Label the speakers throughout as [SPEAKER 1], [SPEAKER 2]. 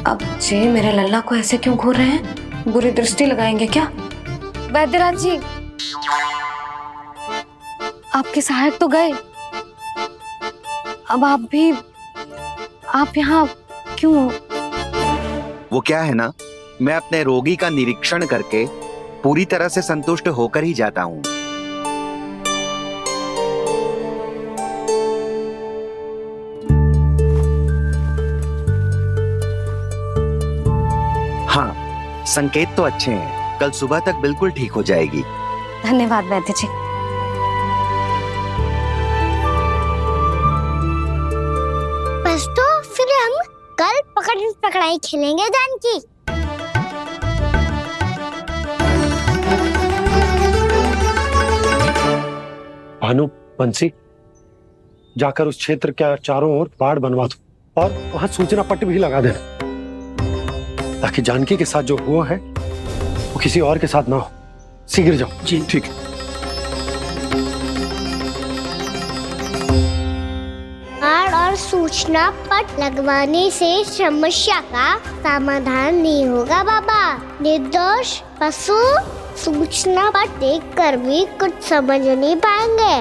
[SPEAKER 1] अब जे मेरे लल्ला को ऐसे क्यों घूर रहे हैं? बुरी दृष्टि लगाएंगे क्या? वैद्यराज जी, आपके सहायक तो गए, अब आप यहाँ क्यों?
[SPEAKER 2] वो क्या है ना, मैं अपने रोगी का निरीक्षण करके पूरी तरह से संतुष्ट होकर ही जाता हूँ। हाँ, संकेत तो अच्छे हैं, कल सुबह तक बिल्कुल ठीक हो जाएगी।
[SPEAKER 1] धन्यवाद वैद्य जी।
[SPEAKER 3] बस तो फिर हम कल पकड़न पकड़ाई खेलेंगे जानकी।
[SPEAKER 4] भानु, बंसी, जाकर उस क्षेत्र के चारों ओर बाड़ बनवा दो और वहां सूचना पट्ट भी लगा देना, ताकि जानकी के साथ जो हुआ है वो किसी और के साथ ना हो। शीघ्र जाओ।
[SPEAKER 5] जी ठीक है।
[SPEAKER 3] बाड़ और सूचना पट लगवाने से समस्या का समाधान नहीं होगा बाबा। निर्दोष पशु सूचना पट देखकर भी कुछ समझ नहीं पाएंगे।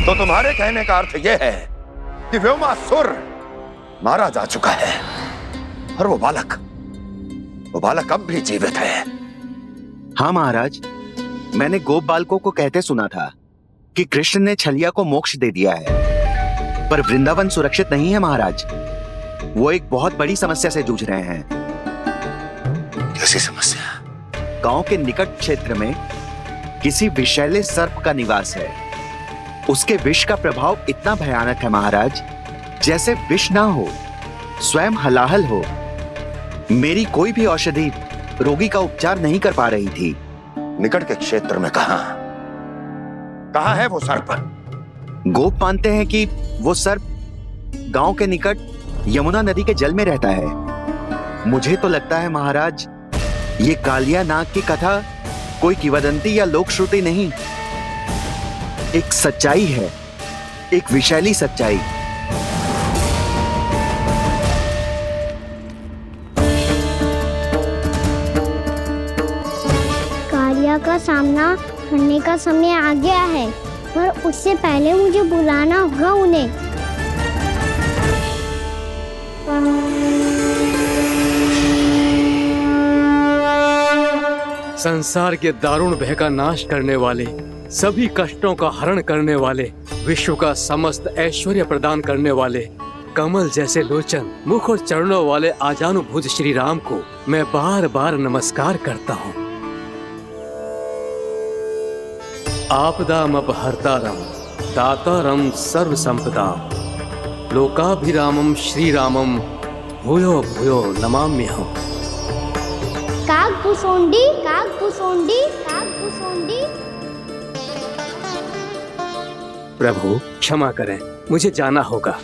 [SPEAKER 6] तो तुम्हारे कहने का अर्थ यह है कि व्योमासुर मारा जा चुका है और वो बालक अब भी जीवित है।
[SPEAKER 2] हाँ महाराज, मैंने गोप बालकों को कहते सुना था कि कृष्ण ने छलिया को मोक्ष दे दिया है, पर वृंदावन सुरक्षित नहीं है महाराज। वो एक बहुत बड़ी समस्या से जूझ रहे हैं।
[SPEAKER 6] कैसी समस्या?
[SPEAKER 2] गांव के निकट क्षेत्र में किसी विषैले सर्प का निवास है। उसके विष का प्रभाव इतना भयानक है महाराज, जैसे विष ना हो, स्वयं हलाहल हो। मेरी कोई भी औषधि रोगी का उपचार नहीं कर पा रही थी।
[SPEAKER 6] निकट के क्षेत्र में कहां है वो सर्प?
[SPEAKER 2] गोप मानते हैं कि वो सर्प गांव के निकट यमुना नदी के जल में रहता है। मुझे तो लगता है महाराज, ये कालिया नाग की कथा कोई किंवदंती या लोक श्रुति नहीं, एक सच्चाई है, एक विषैली सच्चाई।
[SPEAKER 3] कालिया का सामना करने का समय आ गया है, पर उससे पहले मुझे बुलाना होगा उन्हें।
[SPEAKER 5] संसार के दारुण भय का नाश करने वाले, सभी कष्टों का हरण करने वाले, विश्व का समस्त ऐश्वर्य प्रदान करने वाले, कमल जैसे लोचन, मुख और चरणों वाले आजानुभुज श्री राम को मैं बार बार नमस्कार करता हूँ। आपदामपहर्तारं दातारं सर्व संपदाम लोकाभिरामं श्री रामं भूयो भूयो नमाम्यहम्।
[SPEAKER 3] कागभूसोंडी कागभूसोंडी कागभूसोंडी।
[SPEAKER 5] प्रभु क्षमा करें, मुझे जाना होगा।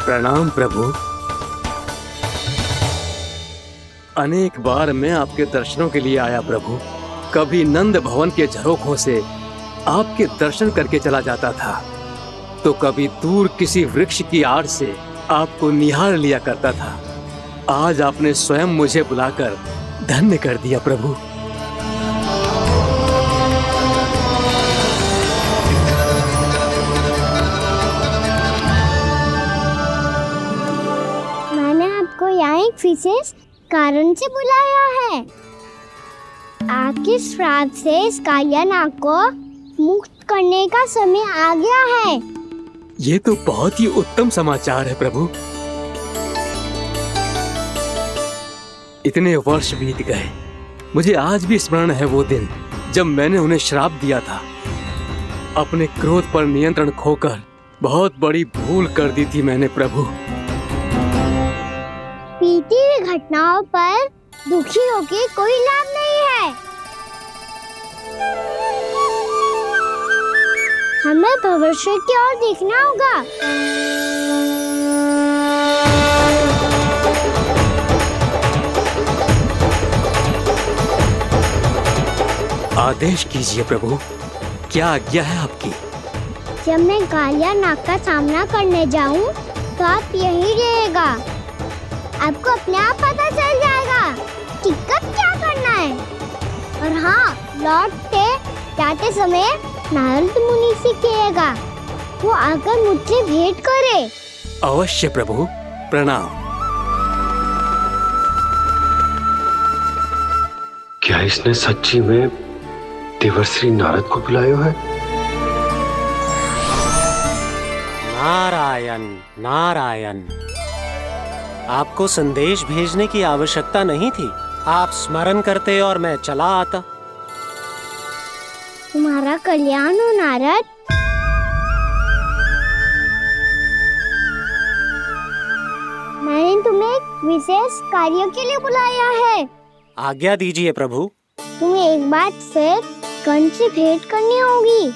[SPEAKER 5] प्रणाम प्रभु। अनेक बार मैं आपके दर्शनों के लिए आया प्रभु। कभी नंद भवन के झरोखों से आपके दर्शन करके चला जाता था, तो कभी दूर किसी वृक्ष की आड़ से आपको निहार लिया करता था। आज आपने स्वयं मुझे बुलाकर धन्य कर दिया प्रभु।
[SPEAKER 3] मैंने आपको यहाँ एक विशेष कारण से बुलाया है। आपके श्राप से इस कालिया नाग को मुक्त करने का समय आ गया है।
[SPEAKER 5] ये तो बहुत ही उत्तम समाचार है प्रभु। इतने वर्ष बीत गए, मुझे आज भी स्मरण है वो दिन जब मैंने उन्हें श्राप दिया था। अपने क्रोध पर नियंत्रण खोकर बहुत बड़ी भूल कर दी थी मैंने प्रभु।
[SPEAKER 3] बीती हुई घटनाओं पर दुखी होके कोई लाभ नहीं है। हमें भविष्य की ओर देखना होगा।
[SPEAKER 5] आदेश कीजिए प्रभु, क्या आज्ञा है आपकी?
[SPEAKER 3] जब मैं कालिया नाग का सामना करने जाऊं, तो आप यहीं रहिएगा। आपको अपने आप पता चल जाएगा कि कब क्या करना है। और हाँ, लौटते जाते समय नारद मुनि से कहिएगा, वो आकर मुझसे भेंट करे।
[SPEAKER 5] अवश्य प्रभु, प्रणाम।
[SPEAKER 4] क्या इसने सच्ची में देवर्षि नारद को बुलाया है?
[SPEAKER 7] नारायण नारायण, आपको संदेश भेजने की आवश्यकता नहीं थी। आप स्मरण करते और मैं चला आता।
[SPEAKER 3] तुम्हारा कल्याण हो नारद। मैंने तुम्हें एक विशेष कार्य के लिए बुलाया है।
[SPEAKER 7] आज्ञा दीजिए प्रभु।
[SPEAKER 3] तुम्हें एक बार फिर कंस से भेंट करनी होगी।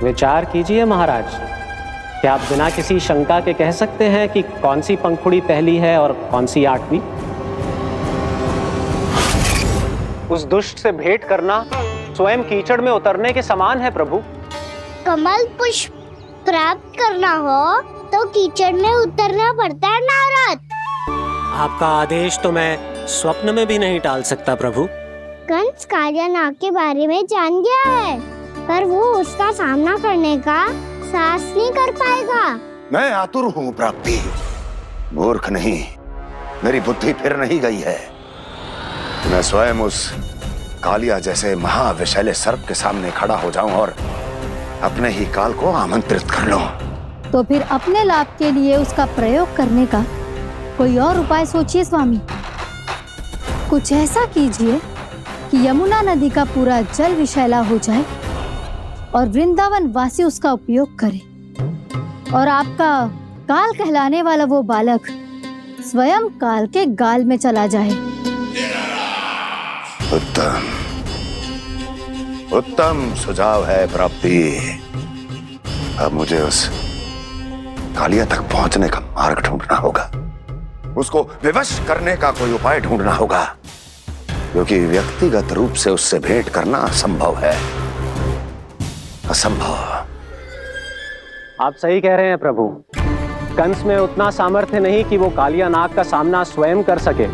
[SPEAKER 7] विचार कीजिए महाराज, क्या आप बिना किसी शंका के कह सकते हैं कि कौन सी पंखुड़ी पहली है और कौन सी आठवीं? उस दुष्ट से भेंट करना स्वयं कीचड़ में उतरने के समान है प्रभु।
[SPEAKER 3] कमल पुष्प प्राप्त करना हो तो कीचड़ में उतरना पड़ता है नारद।
[SPEAKER 7] आपका आदेश तो मैं स्वप्न में भी नहीं टाल सकता प्रभु।
[SPEAKER 3] कंस कालिया नाग के बारे में जान गया है, पर वो उसका सामना करने का साहस नहीं कर पाएगा।
[SPEAKER 6] मैं आतुर हूँ प्राप्ति, मूर्ख नहीं। मेरी बुद्धि फिर नहीं गई है। मैं स्वयं उस कालिया जैसे महाविषैले सर्प के सामने खड़ा हो जाऊं और अपने ही काल को आमंत्रित कर लूं।
[SPEAKER 8] तो फिर अपने लाभ के लिए उसका प्रयोग करने का कोई और उपाय सोचिए स्वामी। कुछ ऐसा कीजिए कि यमुना नदी का पूरा जल विषैला हो जाए और वृंदावन वासी उसका उपयोग करे, और आपका काल कहलाने वाला वो बालक स्वयं काल के गाल में चला जाए।
[SPEAKER 6] उत्तम उत्तम सुझाव है प्राप्ति। अब मुझे उस कालिया तक पहुंचने का मार्ग ढूंढना होगा। उसको विवश करने का कोई उपाय ढूंढना होगा, क्योंकि व्यक्तिगत रूप से उससे भेंट करना असंभव है। असंभव।
[SPEAKER 7] आप सही कह रहे हैं प्रभु। कंस में उतना सामर्थ्य नहीं कि वो कालिया नाग का सामना स्वयं कर सके।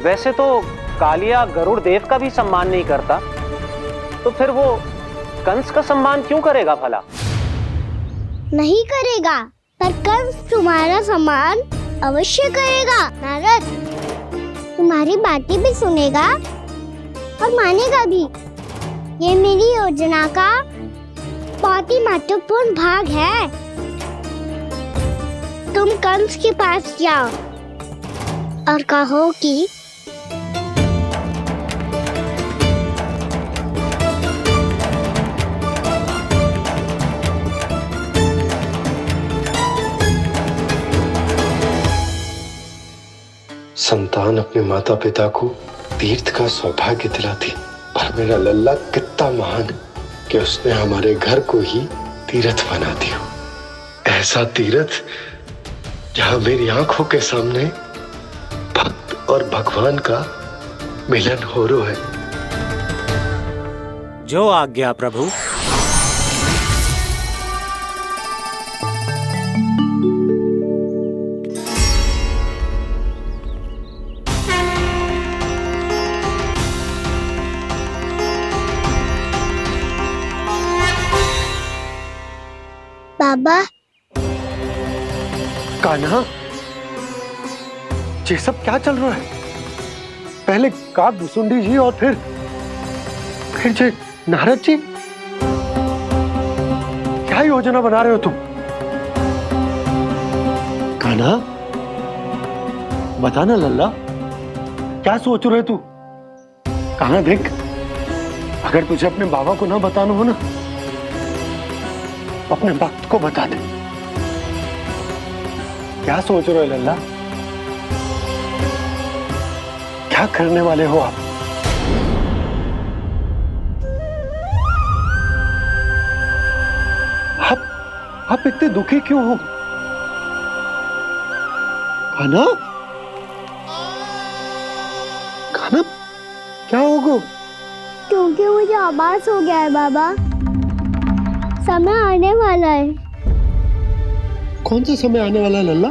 [SPEAKER 7] वैसे तो कालिया गरुड़ देव का भी सम्मान नहीं करता, तो फिर वो कंस का सम्मान क्यों करेगा भला?
[SPEAKER 3] नहीं करेगा, पर कंस तुम्हारा सम्मान अवश्य करेगा नारद। तुम्हारी बातें भी सुनेगा और मानेगा भी। ये मेरी योजना का बहुत ही महत्वपूर्ण भाग है। तुम कंस के पास जाओ और कहो कि
[SPEAKER 4] संतान अपने माता पिता को तीर्थ का सौभाग्य दिलाती, पर मेरा लल्ला कितना महान है कि उसने हमारे घर को ही तीर्थ बना दिया। ऐसा तीर्थ जहां मेरी आंखों के सामने भक्त और भगवान का मिलन हो रहा है।
[SPEAKER 7] जो आज्ञा प्रभु।
[SPEAKER 3] बाबा,
[SPEAKER 4] कान्हा, ये सब क्या चल रहा है? पहले काक भुसुंडी जी और फिर जे नारद जी। क्या योजना बना रहे हो तुम? कान्हा, बता ना लल्ला, क्या सोच रहे तू? कान्हा देख, अगर तुझे अपने बाबा को ना बताना हो ना, अपने भक्त को बता दे। क्या सोच रहे हो लल्ला? क्या करने वाले हो आप? आप इतने दुखी क्यों हो? खाना खाना क्या होगा?
[SPEAKER 3] क्योंकि मुझे आभास हो गया है बाबा, समय आने वाला है।
[SPEAKER 4] कौन सा समय आने वाला है लल्ला?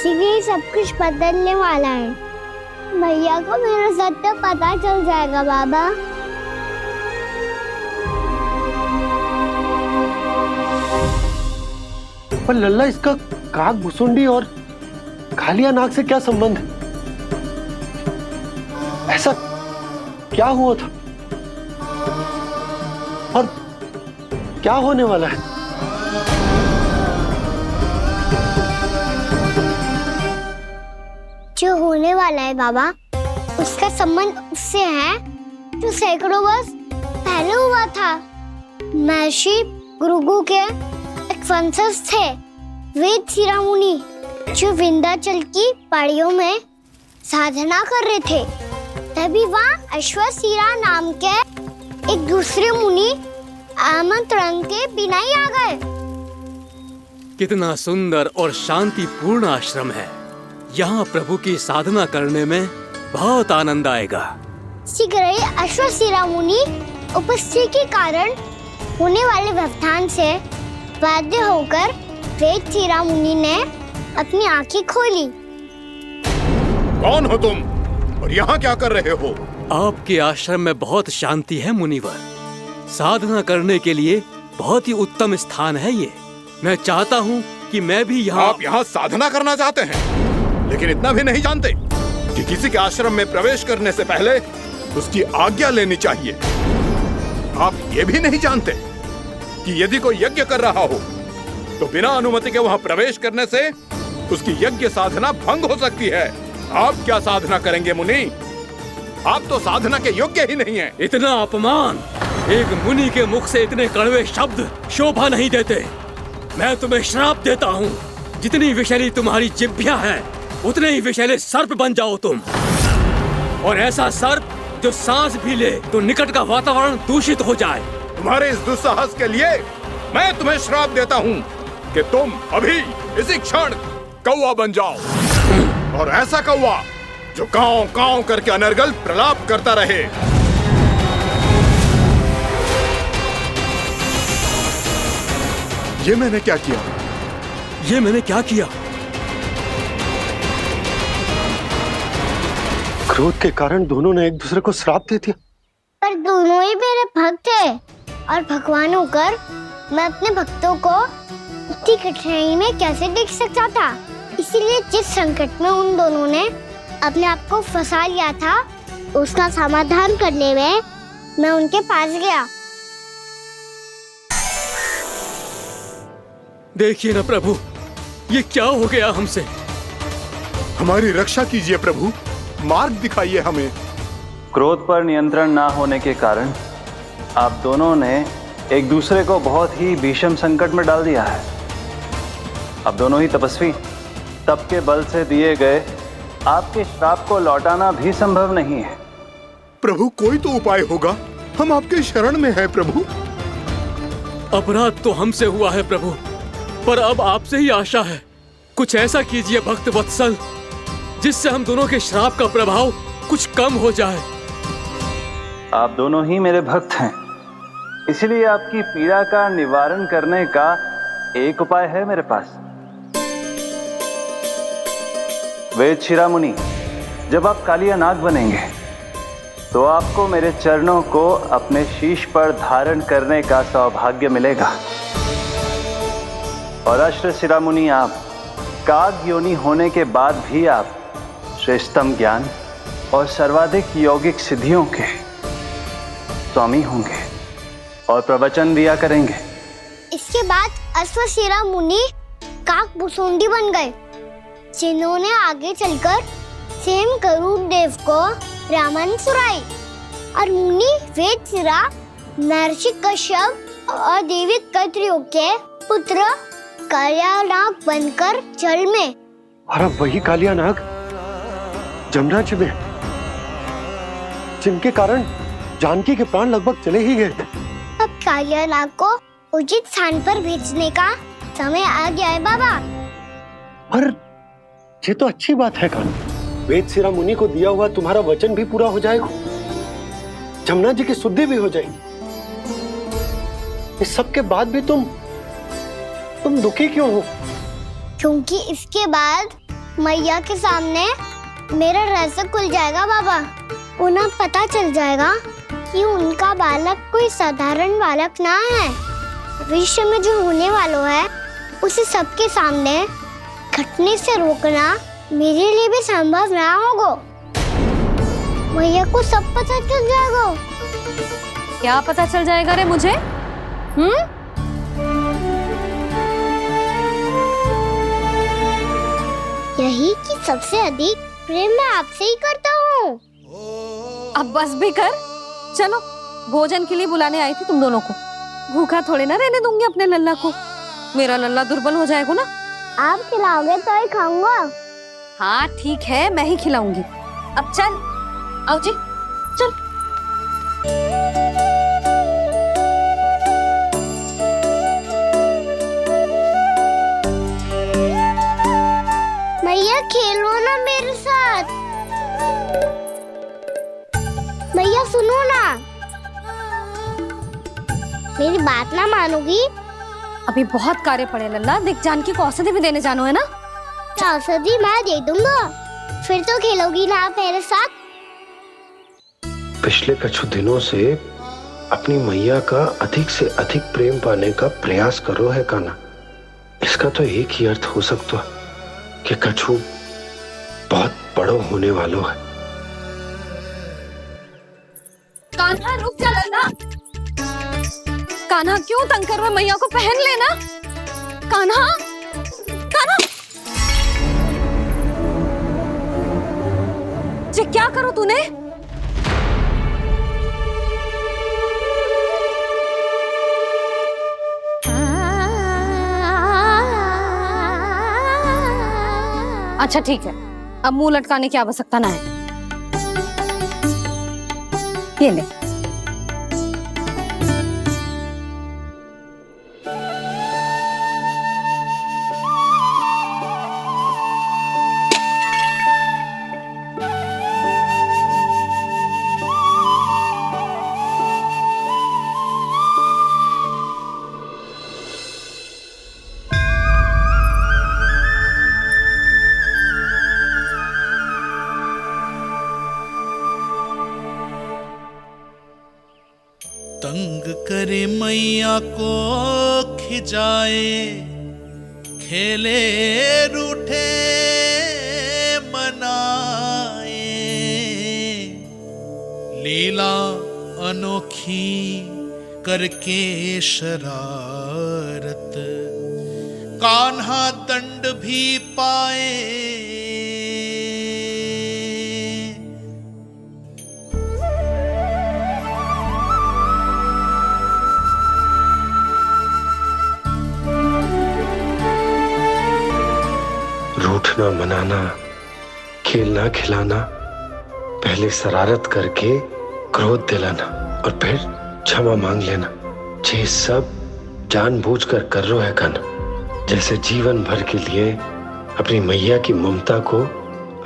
[SPEAKER 3] शीघ्र सब कुछ बदलने वाला है। भैया को मेरा सत्य पता चल जाएगा बाबा।
[SPEAKER 4] पर लल्ला, इसका काक भुसुंडी और कालिया नाग से क्या संबंध है? ऐसा क्या हुआ था और क्या होने वाला है?
[SPEAKER 3] जो होने वाला है बाबा, उसका संबंध उससे है जो सैकड़ों वर्ष पहले हुआ था। महर्षि भृगु के एक वंशज थे वेद शिरोमुनि, जो विंध्याचल की पहाड़ियों में साधना कर रहे थे। तभी वहाँ अश्वशिरा नाम के एक दूसरे मुनि आमंत्रण के बिना ही आ गए।
[SPEAKER 5] कितना सुंदर और शांतिपूर्ण आश्रम है। यहाँ प्रभु की साधना करने में बहुत आनंद आएगा।
[SPEAKER 3] शीघ्र ही अश्वशिरा मुनि उपस्थिति के कारण होने वाले व्यवधान से बाध्य होकर वेद शिरोमुनि ने अपनी आंखें खोली।
[SPEAKER 6] कौन हो तुम और यहाँ क्या कर रहे हो?
[SPEAKER 5] आपके आश्रम में बहुत शांति है मुनिवर। साधना करने के लिए बहुत ही उत्तम स्थान है ये। मैं चाहता हूँ कि मैं भी यहाँ।
[SPEAKER 6] आप यहाँ साधना करना चाहते हैं, लेकिन इतना भी नहीं जानते कि किसी के आश्रम में प्रवेश करने से पहले उसकी आज्ञा लेनी चाहिए। आप ये भी नहीं जानते कि यदि कोई यज्ञ कर रहा हो तो बिना अनुमति के वहाँ प्रवेश करने से उसकी यज्ञ साधना भंग हो सकती है। आप क्या साधना करेंगे मुनि? आप तो साधना के योग्य ही नहीं हैं।
[SPEAKER 5] इतना अपमान! एक मुनि के मुख से इतने कड़वे शब्द शोभा नहीं देते। मैं तुम्हें श्राप देता हूँ, जितनी विषैली तुम्हारी जिह्वा है उतने ही विषैले सर्प बन जाओ तुम। और ऐसा सर्प जो सांस भी ले तो निकट का वातावरण दूषित हो जाए।
[SPEAKER 6] तुम्हारे इस दुस्साहस के लिए मैं तुम्हें श्राप देता हूँ कि तुम अभी इसी क्षण कौवा बन जाओ, और ऐसा कौवा जो कांव कांव करके अनर्गल प्रलाप करता रहे। ये मैंने क्या किया?
[SPEAKER 5] ये मैंने क्या किया?
[SPEAKER 4] क्रोध के कारण दोनों ने एक दूसरे को श्राप दे दिया।
[SPEAKER 3] पर दोनों ही मेरे भक्त थे, और भगवान होकर मैं अपने भक्तों को इतनी कठिनाई में कैसे देख सकता था। इसीलिए जिस संकट में उन दोनों ने अपने आप को फंसा लिया था, उसका समाधान करने में मैं उनके पास गया।
[SPEAKER 5] देखिए ना प्रभु, ये क्या हो गया हमसे?
[SPEAKER 6] हमारी रक्षा कीजिए प्रभु, मार्ग दिखाइए हमें।
[SPEAKER 7] क्रोध पर नियंत्रण ना होने के कारण आप दोनों ने एक दूसरे को बहुत ही भीषण संकट में डाल दिया है। आप दोनों ही तपस्वी, तप के बल से दिए गए आपके श्राप को लौटाना भी संभव नहीं है।
[SPEAKER 6] प्रभु कोई तो उपाय होगा, हम आपके शरण में हैं प्रभु।
[SPEAKER 5] अपराध तो हमसे हुआ है प्रभु, पर अब आपसे ही आशा है। कुछ ऐसा कीजिए भक्त वत्सल, जिससे हम दोनों के श्राप का प्रभाव कुछ कम हो जाए।
[SPEAKER 7] आप दोनों ही मेरे भक्त हैं, इसलिए आपकी पीड़ा का निवारण करने का एक उपाय है मेरे पास। वेद शिरोमुनि, जब आप कालिया नाग बनेंगे तो आपको मेरे चरणों को अपने शीश पर धारण करने का सौभाग्य मिलेगा। और अश्व शिरोमुनि, आप काग योनि होने के बाद भी आप श्रेष्ठतम ज्ञान और सर्वाधिक यौगिक सिद्धियों के स्वामी होंगे और प्रवचन दिया करेंगे।
[SPEAKER 3] इसके बाद अश्वशिरा मुनि काक भुसुंडी बन गए, जिन्होंने आगे चलकर स्वयं गरुड़ देव को रामायण सुनाई। और मुनि वेदशिरा महर्षि कश्यप और देवी कत्रियों के पुत्र कालिया नाग बनकर जल में।
[SPEAKER 4] और अब वही कालिया नाग जमुना जी में, जिनके कारण जानकी के प्राण लगभग चले ही गए थे।
[SPEAKER 3] अब कालिया नाग को उचित स्थान पर भेजने का समय आ गया है बाबा।
[SPEAKER 4] पर ये तो अच्छी बात है कान्हा। वेद शिरा मुनि को दिया हुआ तुम्हारा वचन भी पूरा हो जाएगा, जमुना जी की शुद्धि भी हो जाएगी। इस सब के बाद भी तुम दुखी क्यों हो?
[SPEAKER 3] क्योंकि इसके बाद मैया के सामने मेरा रहस्य खुल जाएगा बाबा। उन्हें पता चल जाएगा कि उनका बालक कोई साधारण बालक ना है। भविष्य में जो होने वाला है उसे सबके सामने घटने से रोकना मेरे लिए भी संभव ना होगा। मैया को सब पता चल जाएगा।
[SPEAKER 1] क्या पता चल जाएगा रे मुझे?
[SPEAKER 3] यही कि सबसे अधिक प्रेम मैं आपसे ही करता हूँ।
[SPEAKER 1] अब बस भी कर, चलो भोजन के लिए बुलाने आई थी तुम दोनों को। भूखा थोड़े ना रहने दूंगी अपने लल्ला को, मेरा लल्ला दुर्बल हो जाएगा ना।
[SPEAKER 3] आप खिलाओगे तो ही खाऊंगा।
[SPEAKER 1] हाँ ठीक है, मैं ही खिलाऊंगी। अब चल, आओ जी चल।
[SPEAKER 3] मैया खेलो ना मेरे साथ। मैया सुनो ना, मेरी बात ना मानोगी?
[SPEAKER 1] अभी बहुत कार्य पड़े लल्ला, देख जानकी को औषधि भी देने जानो है ना।
[SPEAKER 3] औषधि मैं दे दूंगा, फिर तो खेलोगी ना आप मेरे साथ।
[SPEAKER 9] पिछले कुछ दिनों से अपनी मैया का अधिक से अधिक प्रेम पाने का प्रयास करो है कान्हा। इसका तो एक ही अर्थ हो सकता कि कछु बहुत बड़ो होने वालों है।
[SPEAKER 1] कान्हा रुक जा लल्ला। कान्हा क्यों तंग कर रहा है? मैया को पहन लेना। कान्हा, कान्हा, ये क्या करो तूने? अच्छा ठीक है, अब मुंह लटकाने की आवश्यकता ना है। ये ले।
[SPEAKER 10] तंग करे मैया को खिजाए, खेले रूठे मनाए, लीला अनोखी करके शरारत, कान्हा दंड भी पाए।
[SPEAKER 9] रूठना मनाना, खेलना खिलाना, पहले शरारत करके क्रोध दिलाना और फिर क्षमा मांग लेना, ये सब जानबूझकर कर रहे है कान्हा। जैसे जीवन भर के लिए अपनी मैया की ममता को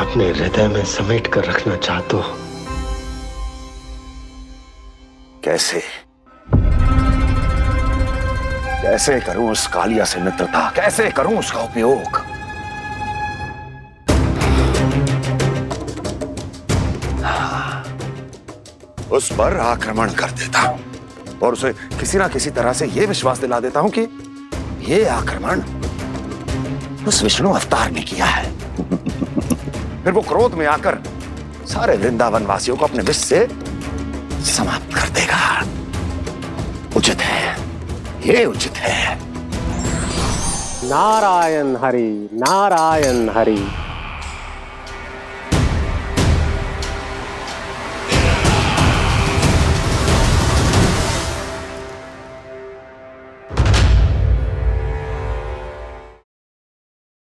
[SPEAKER 9] अपने हृदय में समेट कर रखना चाहते हो।
[SPEAKER 6] कैसे कैसे करूं उस कालिया से मित्रता, कैसे करूं उसका उपयोग? उस पर आक्रमण कर देता हूं और उसे किसी ना किसी तरह से यह विश्वास दिला देता हूं कि यह आक्रमण उस विष्णु अवतार ने किया है। फिर वो क्रोध में आकर सारे वृंदावन वासियों को अपने विष से समाप्त कर देगा। उचित है, ये उचित है।
[SPEAKER 7] नारायण हरि, नारायण हरि।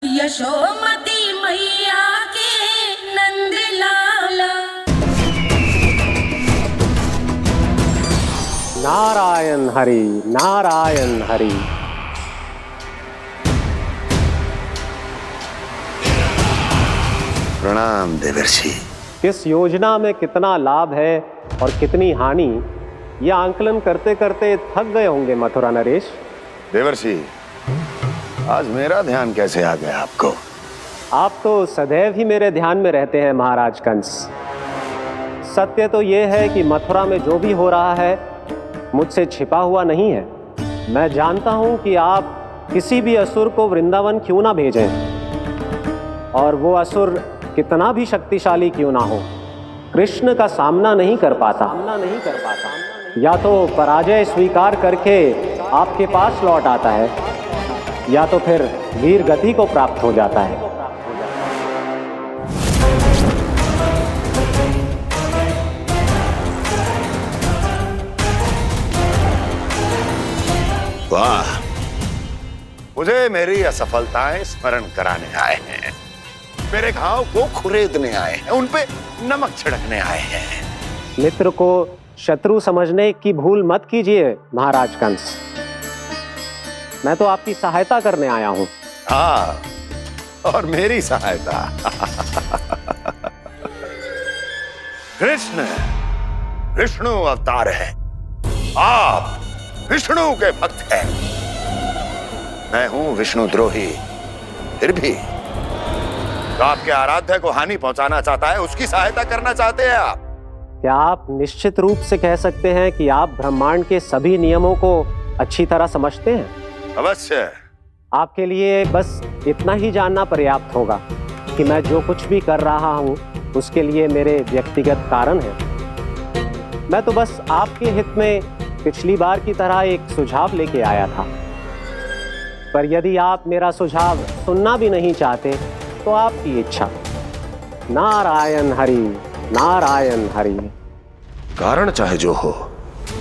[SPEAKER 11] यशोमती मैया के नंद लाला,
[SPEAKER 7] नारायण हरि, नारायण हरि।
[SPEAKER 6] प्रणाम देवर्षि।
[SPEAKER 7] इस योजना में कितना लाभ है और कितनी हानि, यह आंकलन करते करते थक गए होंगे मथुरा नरेश।
[SPEAKER 6] देवर्षि, आज मेरा ध्यान कैसे आ गया आपको?
[SPEAKER 7] आप तो सदैव ही मेरे ध्यान में रहते हैं महाराज कंस। सत्य तो यह है कि मथुरा में जो भी हो रहा है मुझसे छिपा हुआ नहीं है। मैं जानता हूं कि आप किसी भी असुर को वृंदावन क्यों ना भेजें, और वो असुर कितना भी शक्तिशाली क्यों ना हो, कृष्ण का सामना नहीं कर पाता। या तो पराजय स्वीकार करके आपके पास लौट आता है, या तो फिर वीर गति को प्राप्त हो जाता है।
[SPEAKER 6] वाह, मुझे मेरी असफलताएं स्मरण कराने आए हैं, मेरे घाव को खुरेदने आए हैं, उन पे नमक छिड़कने आए हैं।
[SPEAKER 7] मित्र को शत्रु समझने की भूल मत कीजिए महाराज कंस। मैं तो आपकी सहायता करने आया हूं।
[SPEAKER 6] हाँ, और मेरी सहायता। कृष्ण विष्णु अवतार है, आप विष्णु के भक्त हैं। मैं हूं विष्णु द्रोही, फिर भी तो आपके आराध्य को हानि पहुंचाना चाहता है, उसकी सहायता करना चाहते हैं आप।
[SPEAKER 7] क्या आप निश्चित रूप से कह सकते हैं कि आप ब्रह्मांड के सभी नियमों को अच्छी तरह समझते हैं?
[SPEAKER 6] अवश्य।
[SPEAKER 7] आपके लिए बस इतना ही जानना पर्याप्त होगा कि मैं जो कुछ भी कर रहा हूं उसके लिए मेरे व्यक्तिगत कारण हैं। मैं तो बस आपके हित में पिछली बार की तरह एक सुझाव लेके आया था, पर यदि आप मेरा सुझाव सुनना भी नहीं चाहते तो आपकी इच्छा। नारायण हरि, नारायण हरि।
[SPEAKER 6] कारण चाहे जो हो,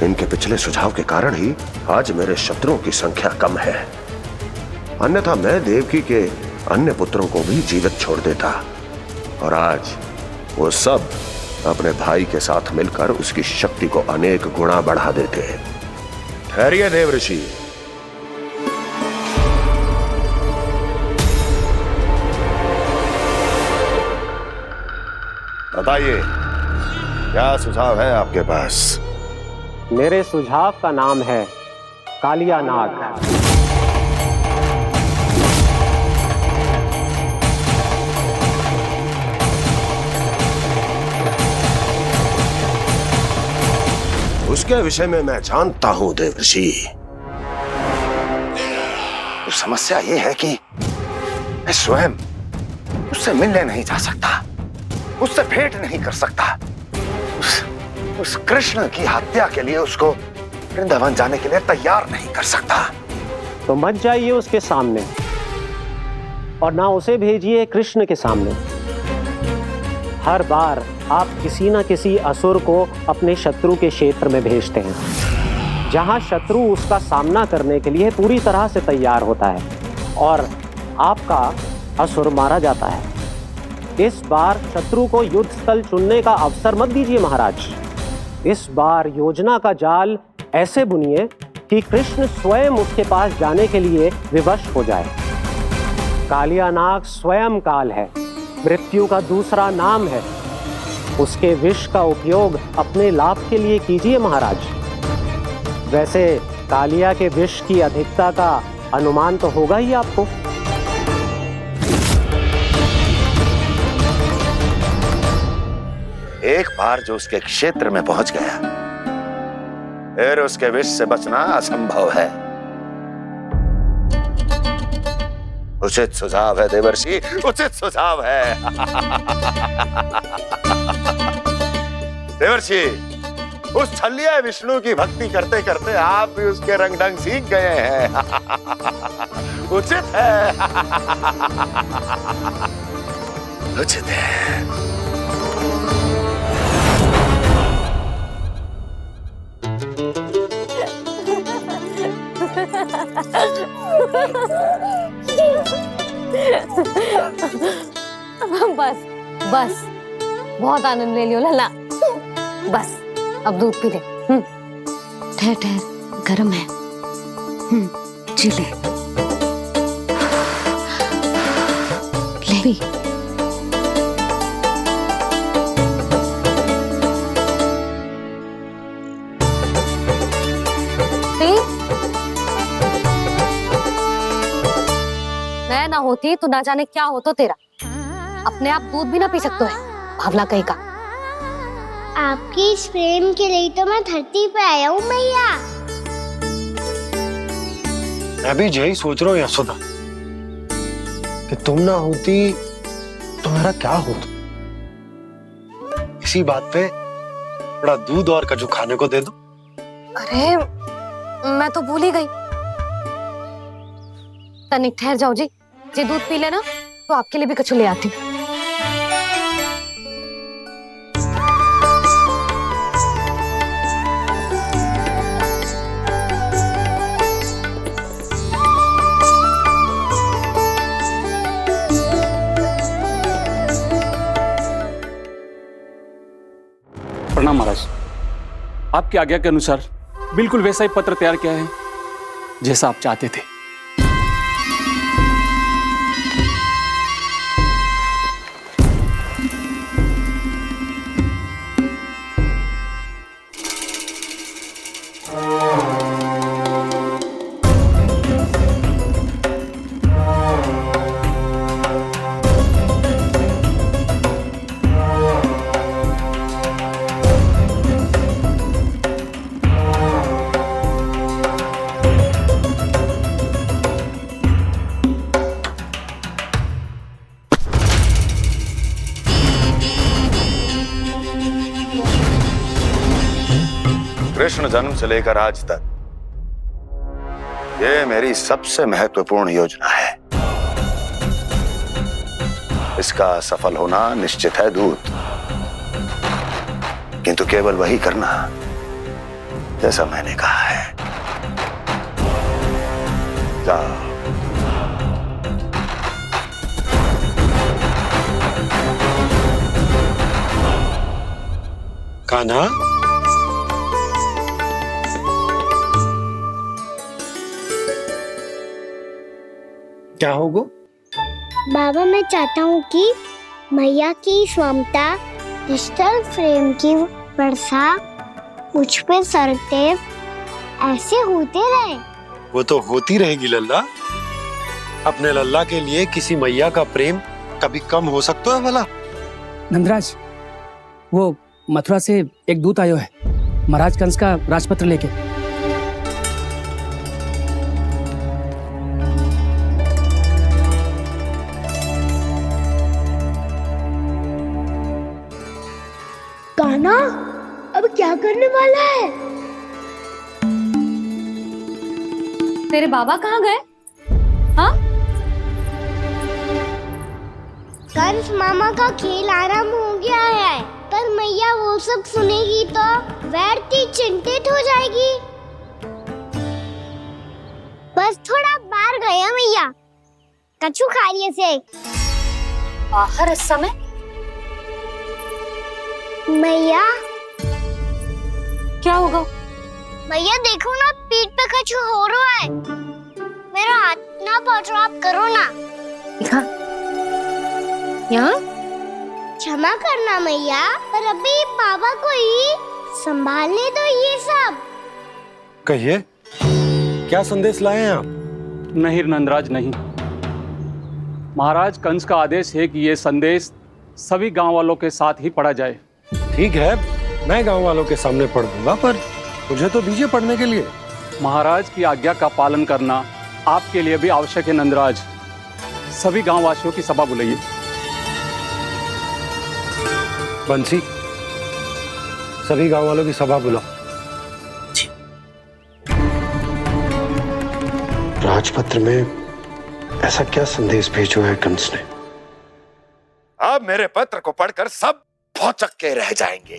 [SPEAKER 6] इनके पिछले सुझाव के कारण ही आज मेरे शत्रुओं की संख्या कम है। अन्यथा मैं देवकी के अन्य पुत्रों को भी जीवित छोड़ देता, और आज वो सब अपने भाई के साथ मिलकर उसकी शक्ति को अनेक गुना बढ़ा देते। ठहरिए देवऋषि, बताइए क्या सुझाव है आपके पास?
[SPEAKER 7] मेरे सुझाव का नाम है कालिया नाग।
[SPEAKER 6] उसके विषय में मैं जानता हूं देवर्षि। तो समस्या यह है कि मैं स्वयं उससे मिलने नहीं जा सकता, उससे भेंट नहीं कर सकता। उस कृष्ण की हत्या के लिए उसको वृंदावन जाने के लिए तैयार नहीं कर सकता।
[SPEAKER 7] तो मत जाइए उसके सामने, और ना उसे भेजिए कृष्ण के सामने। हर बार आप किसी न किसी असुर को अपने शत्रु के क्षेत्र में भेजते हैं, जहां शत्रु उसका सामना करने के लिए पूरी तरह से तैयार होता है और आपका असुर मारा जाता है। इस बार शत्रु को युद्ध स्थल चुनने का अवसर मत दीजिए महाराज। इस बार योजना का जाल ऐसे बुनिए कि कृष्ण स्वयं उसके पास जाने के लिए विवश हो जाए। कालिया नाग स्वयं काल है, मृत्यु का दूसरा नाम है। उसके विष का उपयोग अपने लाभ के लिए कीजिए महाराज। वैसे कालिया के विष की अधिकता का अनुमान तो होगा ही आपको।
[SPEAKER 6] एक बार जो उसके क्षेत्र में पहुंच गया, फिर उसके विष से बचना असंभव है। उचित सुझाव है देवर्षि, उचित सुझाव है। देवर्षि, उस छलिया विष्णु की भक्ति करते करते आप भी उसके रंग ढंग सीख गए हैं। उचित है, उचित है।
[SPEAKER 1] बस बस, बहुत आनंद ले लियो लल्ला। बस अब दूध पी ले। ठहर ठहर, गर्म है। जी ले ले। मैं ना होती तो ना जाने क्या हो तो तेरा। अपने आप दूध भी ना पी सकते है, भावला कहीं का।
[SPEAKER 3] आपकी इस प्रेम के लिए तो मैं धरती पे आया हूँ मैया।
[SPEAKER 4] मैं भी यही सोच रहा हूँ यशोदा कि तुम ना होती तो मेरा क्या होता। इसी बात पे थोड़ा दूध और कजू खाने को दे दो।
[SPEAKER 1] अरे मैं तो भूल ही गई। तनिक ठहर जाओ जी, जी दूध पी लेना तो आपके लिए भी कछु ले आती।
[SPEAKER 5] प्रणाम महाराज। आपकी आज्ञा के अनुसार बिल्कुल वैसा ही पत्र तैयार किया है जैसा आप चाहते थे।
[SPEAKER 6] कृष्ण जन्म से लेकर आज तक ये मेरी सबसे महत्वपूर्ण योजना है। इसका सफल होना निश्चित है दूत, किंतु केवल वही करना जैसा मैंने कहा है। जाओ।
[SPEAKER 4] कान्हा, क्या होगा?
[SPEAKER 3] बाबा मैं चाहता हूँ कि मैया की ममता क्रिस्टल फ्रेम की वर्षा मुझ पे सरकते ऐसे होते रहे।
[SPEAKER 4] वो तो होती रहेगी लल्ला। अपने लल्ला के लिए किसी मैया का प्रेम कभी कम हो सकता है भला?
[SPEAKER 12] नंदराज, वो मथुरा से एक दूत आयो है महाराज कंस का राजपत्र लेके।
[SPEAKER 3] कान्हा अब क्या करने वाला है?
[SPEAKER 1] तेरे बाबा कहाँ गए? हाँ?
[SPEAKER 3] कंस मामा का खेल आरंभ हो गया है, पर मैया वो सब सुनेगी तो व्यर्थी चिंतित हो जाएगी। बस थोड़ा बाहर गया मैया, कछु खा रही से।
[SPEAKER 1] बाहर इस समय?
[SPEAKER 3] मैया
[SPEAKER 1] क्या होगा?
[SPEAKER 3] मैया देखो ना, पीठ पे कछु हो रहा है। मेरा हाथ ना पकड़ो, आप करो ना।
[SPEAKER 1] दिखा यहाँ।
[SPEAKER 3] क्षमा करना मैया, पर अभी बाबा को ही संभालने दो ये सब।
[SPEAKER 4] कहिए, क्या संदेश लाए हैं आप?
[SPEAKER 5] नहीं नंदराज नहीं। महाराज कंस का आदेश है कि ये संदेश सभी गांव वालों के साथ ही पढ़ा जाए।
[SPEAKER 4] ठीक है, मैं गांव वालों के सामने पढ़ दूंगा, पर मुझे तो दीजिए पढ़ने के लिए।
[SPEAKER 5] महाराज की आज्ञा का पालन करना आपके लिए भी आवश्यक है नंदराज। सभी गांव वासियों की सभा बुलाइए।
[SPEAKER 4] बंसी, सभी गांव वालों की सभा बुलाओ। राजपत्र में ऐसा क्या संदेश भेजो है कंस ने?
[SPEAKER 6] अब मेरे पत्र को पढ़कर सब भौचक के रह जाएंगे।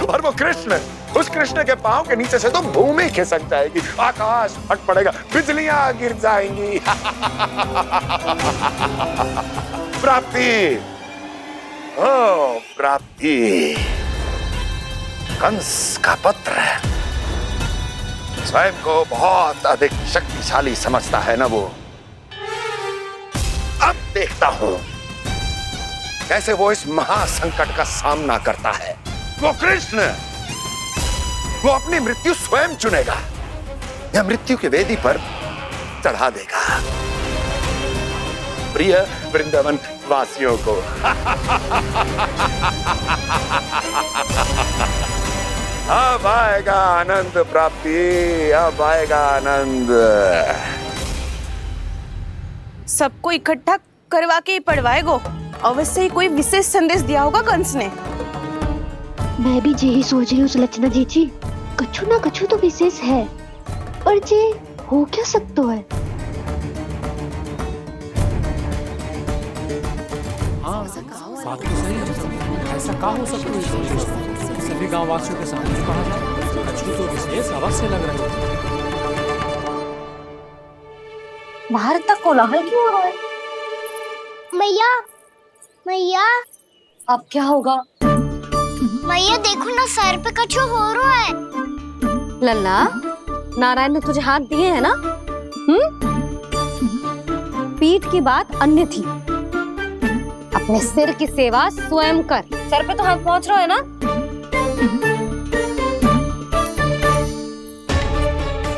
[SPEAKER 6] और वो कृष्ण, उस कृष्ण के पांव के नीचे से तो भूमि खिसक जाएगी, आकाश फट पड़ेगा, बिजलियां गिर जाएंगी। प्राप्ति, ओ प्राप्ति, कंस का पत्र स्वयं को बहुत अधिक शक्तिशाली समझता है ना वो। अब देखता हूं कैसे वो इस महासंकट का सामना करता है। वो कृष्ण, वो अपनी मृत्यु स्वयं चुनेगा या मृत्यु की वेदी पर चढ़ा देगा प्रिय वृंदावन वासियों को। अब आएगा आनंद प्राप्ति, अब आएगा आनंद।
[SPEAKER 13] सबको इकट्ठा करवा के ही पढ़वाएगो। अवश्य ही कोई विशेष संदेश दिया होगा कंस ने।
[SPEAKER 3] मैं भी यही सोच रही हूँ सुलक्षणा जी, कछु ना कछु तो विशेष है, पर जे हो क्या सकता है।
[SPEAKER 12] बात तो सही है। ऐसा क्या हो सकता है? सभी गांव वासियों के सामने कहा जाए, कछु तो विशेष अवश्य लग रहे हो।
[SPEAKER 1] बाहर तक कोलाहल क्यों हो रहा है?
[SPEAKER 3] मैया, मैया,
[SPEAKER 1] अब क्या होगा?
[SPEAKER 3] मैया देखो ना, सर पे कछु हो रहा है।
[SPEAKER 1] लल्ला, नारायण ने तुझे हाथ दिए हैं ना? पीठ की बात अन्य थी। अपने सिर की सेवा स्वयं कर। सर पे तो हाथ पहुंच रहा है ना?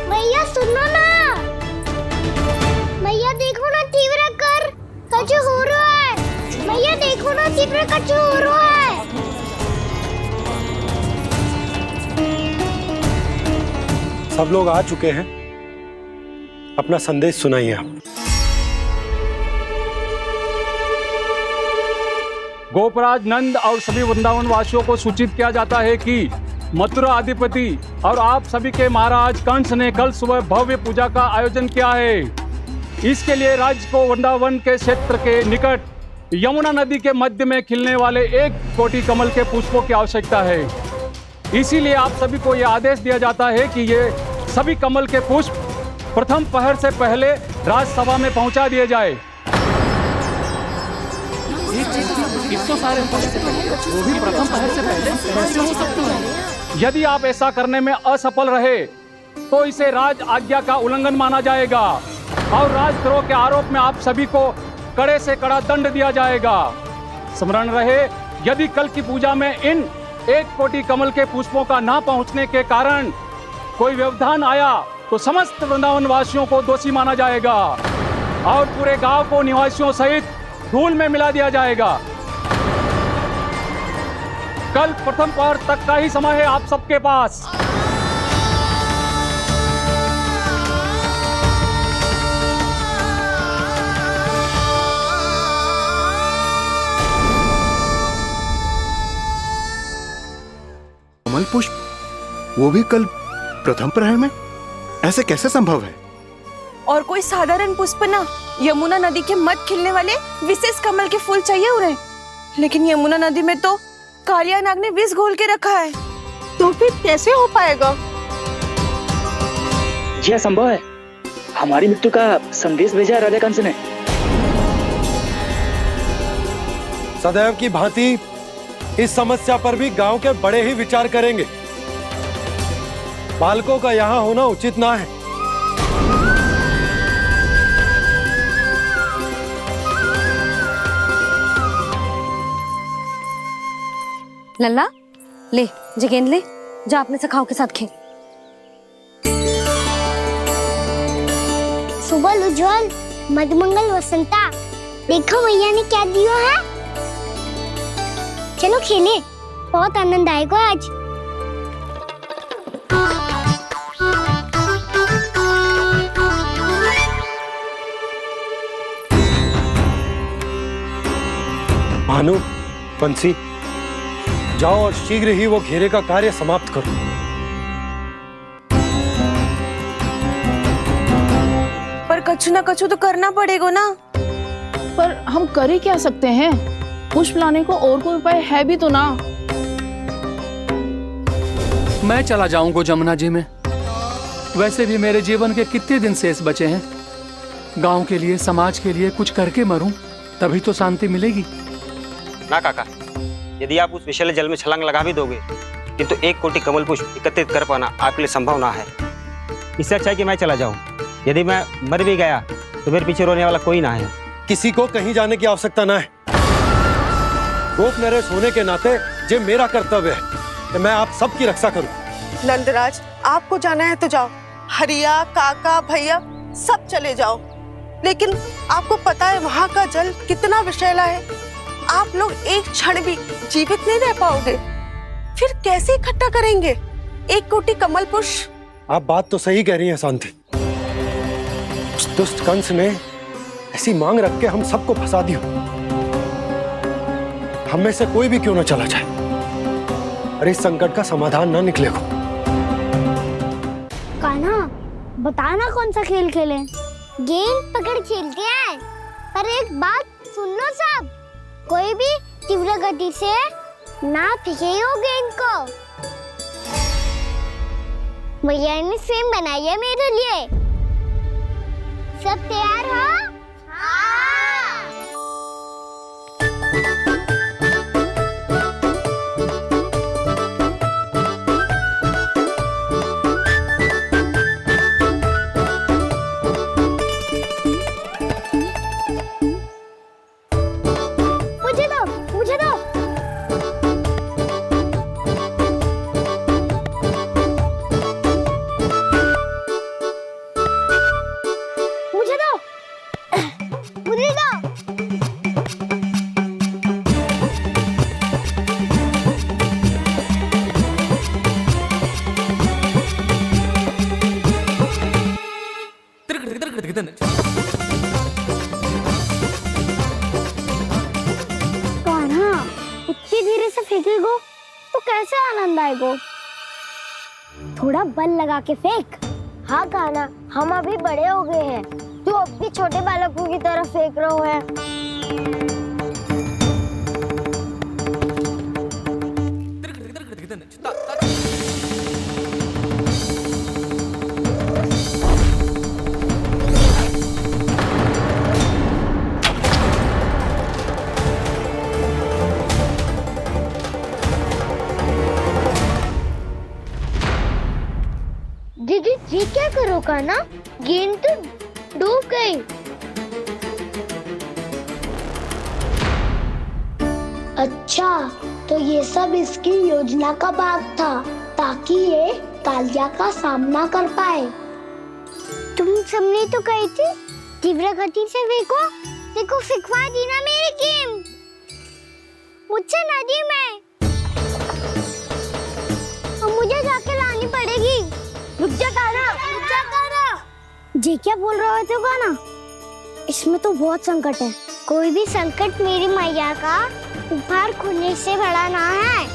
[SPEAKER 3] मैया सुनो ना, मैया देखो ना, तीव्र कर कछु हो रहा है। मैया देखो ना, तीव्र कछु हो रहा है।
[SPEAKER 4] सब लोग आ चुके हैं, अपना संदेश सुनाइए आप।
[SPEAKER 14] गोपराज नंद और सभी वृंदावन वासियों को सूचित किया जाता है कि मथुरा अधिपति और आप सभी के महाराज कंस ने कल सुबह भव्य पूजा का आयोजन किया है। इसके लिए राज्य को वृंदावन के क्षेत्र के निकट यमुना नदी के मध्य में खिलने वाले 1 कोटि कमल के पुष्पों की आवश्यकता है। इसीलिए आप सभी को यह आदेश दिया जाता है कि ये सभी कमल के पुष्प प्रथम पहर से पहले राजसभा में पहुंचा दिए जाए।
[SPEAKER 12] इतने सारे वो भी प्रथम पहर से पहले कैसे हो सकते हैं?
[SPEAKER 14] यदि आप ऐसा करने में असफल रहे तो इसे राज आज्ञा का उल्लंघन माना जाएगा और राजद्रोह के आरोप में आप सभी को कड़े से कड़ा दंड दिया जाएगा। स्मरण रहे, यदि कल की पूजा में इन 1 कोटि कमल के पुष्पों का ना पहुंचने के कारण कोई व्यवधान आया तो समस्त वृंदावन वासियों को दोषी माना जाएगा और पूरे गांव को निवासियों सहित धूल में मिला दिया जाएगा। कल प्रथम पहर तक का ही समय है आप सबके पास।
[SPEAKER 6] कमल पुष्प, वो भी कल प्रथम प्रहर में? ऐसे कैसे संभव है?
[SPEAKER 13] और कोई साधारण पुष्प ना, यमुना नदी के मध्य खिलने वाले विशेष कमल के फूल चाहिए उन्हें। लेकिन यमुना नदी में तो कालिया नाग ने विष घोल के रखा है, तो फिर कैसे हो पाएगा?
[SPEAKER 15] यह संभव है। हमारी मृत्यु का संदेश भेजा है राजा कंस ने।
[SPEAKER 4] सदैव की भांति इस समस्या पर भी गांव के बड़े ही विचार करेंगे। बालकों का यहाँ होना उचित ना है।
[SPEAKER 1] लल्ला, ले जगेंद ले, जा अपने सखाओं के साथ खेल।
[SPEAKER 3] सुबह उज्जवल, मधुमंगल वसंता, देखो मैया ने क्या दिया है। चलो खेले, बहुत आनंद आएगा आज।
[SPEAKER 4] भानु, बंसी, जाओ और शीघ्र ही वो घेरे का कार्य समाप्त करो।
[SPEAKER 13] पर कछु ना कछु तो करना पड़ेगा ना।
[SPEAKER 16] पर हम कर ही क्या सकते हैं? पुष्प लाने को और कोई उपाय है भी तो ना।
[SPEAKER 5] मैं चला जाऊंगा जमुना जी में। वैसे भी मेरे जीवन के कितने दिन शेष बचे हैं। गांव के लिए, समाज के लिए कुछ करके मरूं, तभी तो शांति मिलेगी।
[SPEAKER 17] ना काका, यदि आप उस विषैले जल में छलांग लगा भी दोगे, किंतु 1 कोटि कमल पुष्प एकत्रित कर पाना आपके लिए संभव ना है। इससे अच्छा है कि मैं चला जाऊं। यदि मैं मर भी गया तो मेरे पीछे रोने वाला कोई ना है।
[SPEAKER 4] किसी को कहीं जाने की आवश्यकता ना है। गोप नरेश होने के नाते ये मेरा कर्तव्य है कि मैं आप सबकी रक्षा करूं।
[SPEAKER 13] नंदराज, आपको जाना है तो जाओ, हरिया, काका, भैया सब चले जाओ। लेकिन आपको पता है वहाँ का जल कितना विषैला है। आप लोग एक क्षण भी जीवित नहीं रह पाओगे। फिर कैसे इकट्ठा करेंगे 1 कोटि कमल पुष्प?
[SPEAKER 4] आप बात तो सही कह रही हैं शांति। उस दुष्ट कंस ने ऐसी मांग रख के हम सबको फंसा दिया। हम में से कोई भी क्यों न चला जाए और इस संकट का समाधान न निकलेगा।
[SPEAKER 3] कान्हा, बताना कौन सा खेल खेलें? गेंद पकड़ खेलते हैं। पर एक बात सुन लो सब, कोई भी तीव्र गति से ना फेंकेगा गेंद को। भैया ने फ्रेम बनाई है मेरे लिए। सब तैयार हो? मुझे दो। कान्हा, इतनी धीरे से फेंकेगो तो कैसे आनंद आएगो? थोड़ा बल लगा के फेंक। हाँ कान्हा, हम अभी बड़े हो गए हैं, तू अब भी छोटे बालकों की तरह फेंक रहा है। दीदी, ये क्या करो कान्हा? गेंद तो डूब गई। अच्छा, तो ये सब इसकी योजना का भाग था ताकि ये कालिया का सामना कर पाए। तुम सबने तो कही थी तीव्र गति से फेंको। देखो फिकवा दी ना मेरी गेंद मुझसे नदी में। अब मुझे जाके लानी पड़ेगी। रुक जा कान्हा, रुक जा कान्हा। जी क्या बोल रहे थे कान्हा? इसमें तो बहुत संकट है। कोई भी संकट मेरी मैया का उपहार खोने से बड़ा ना है।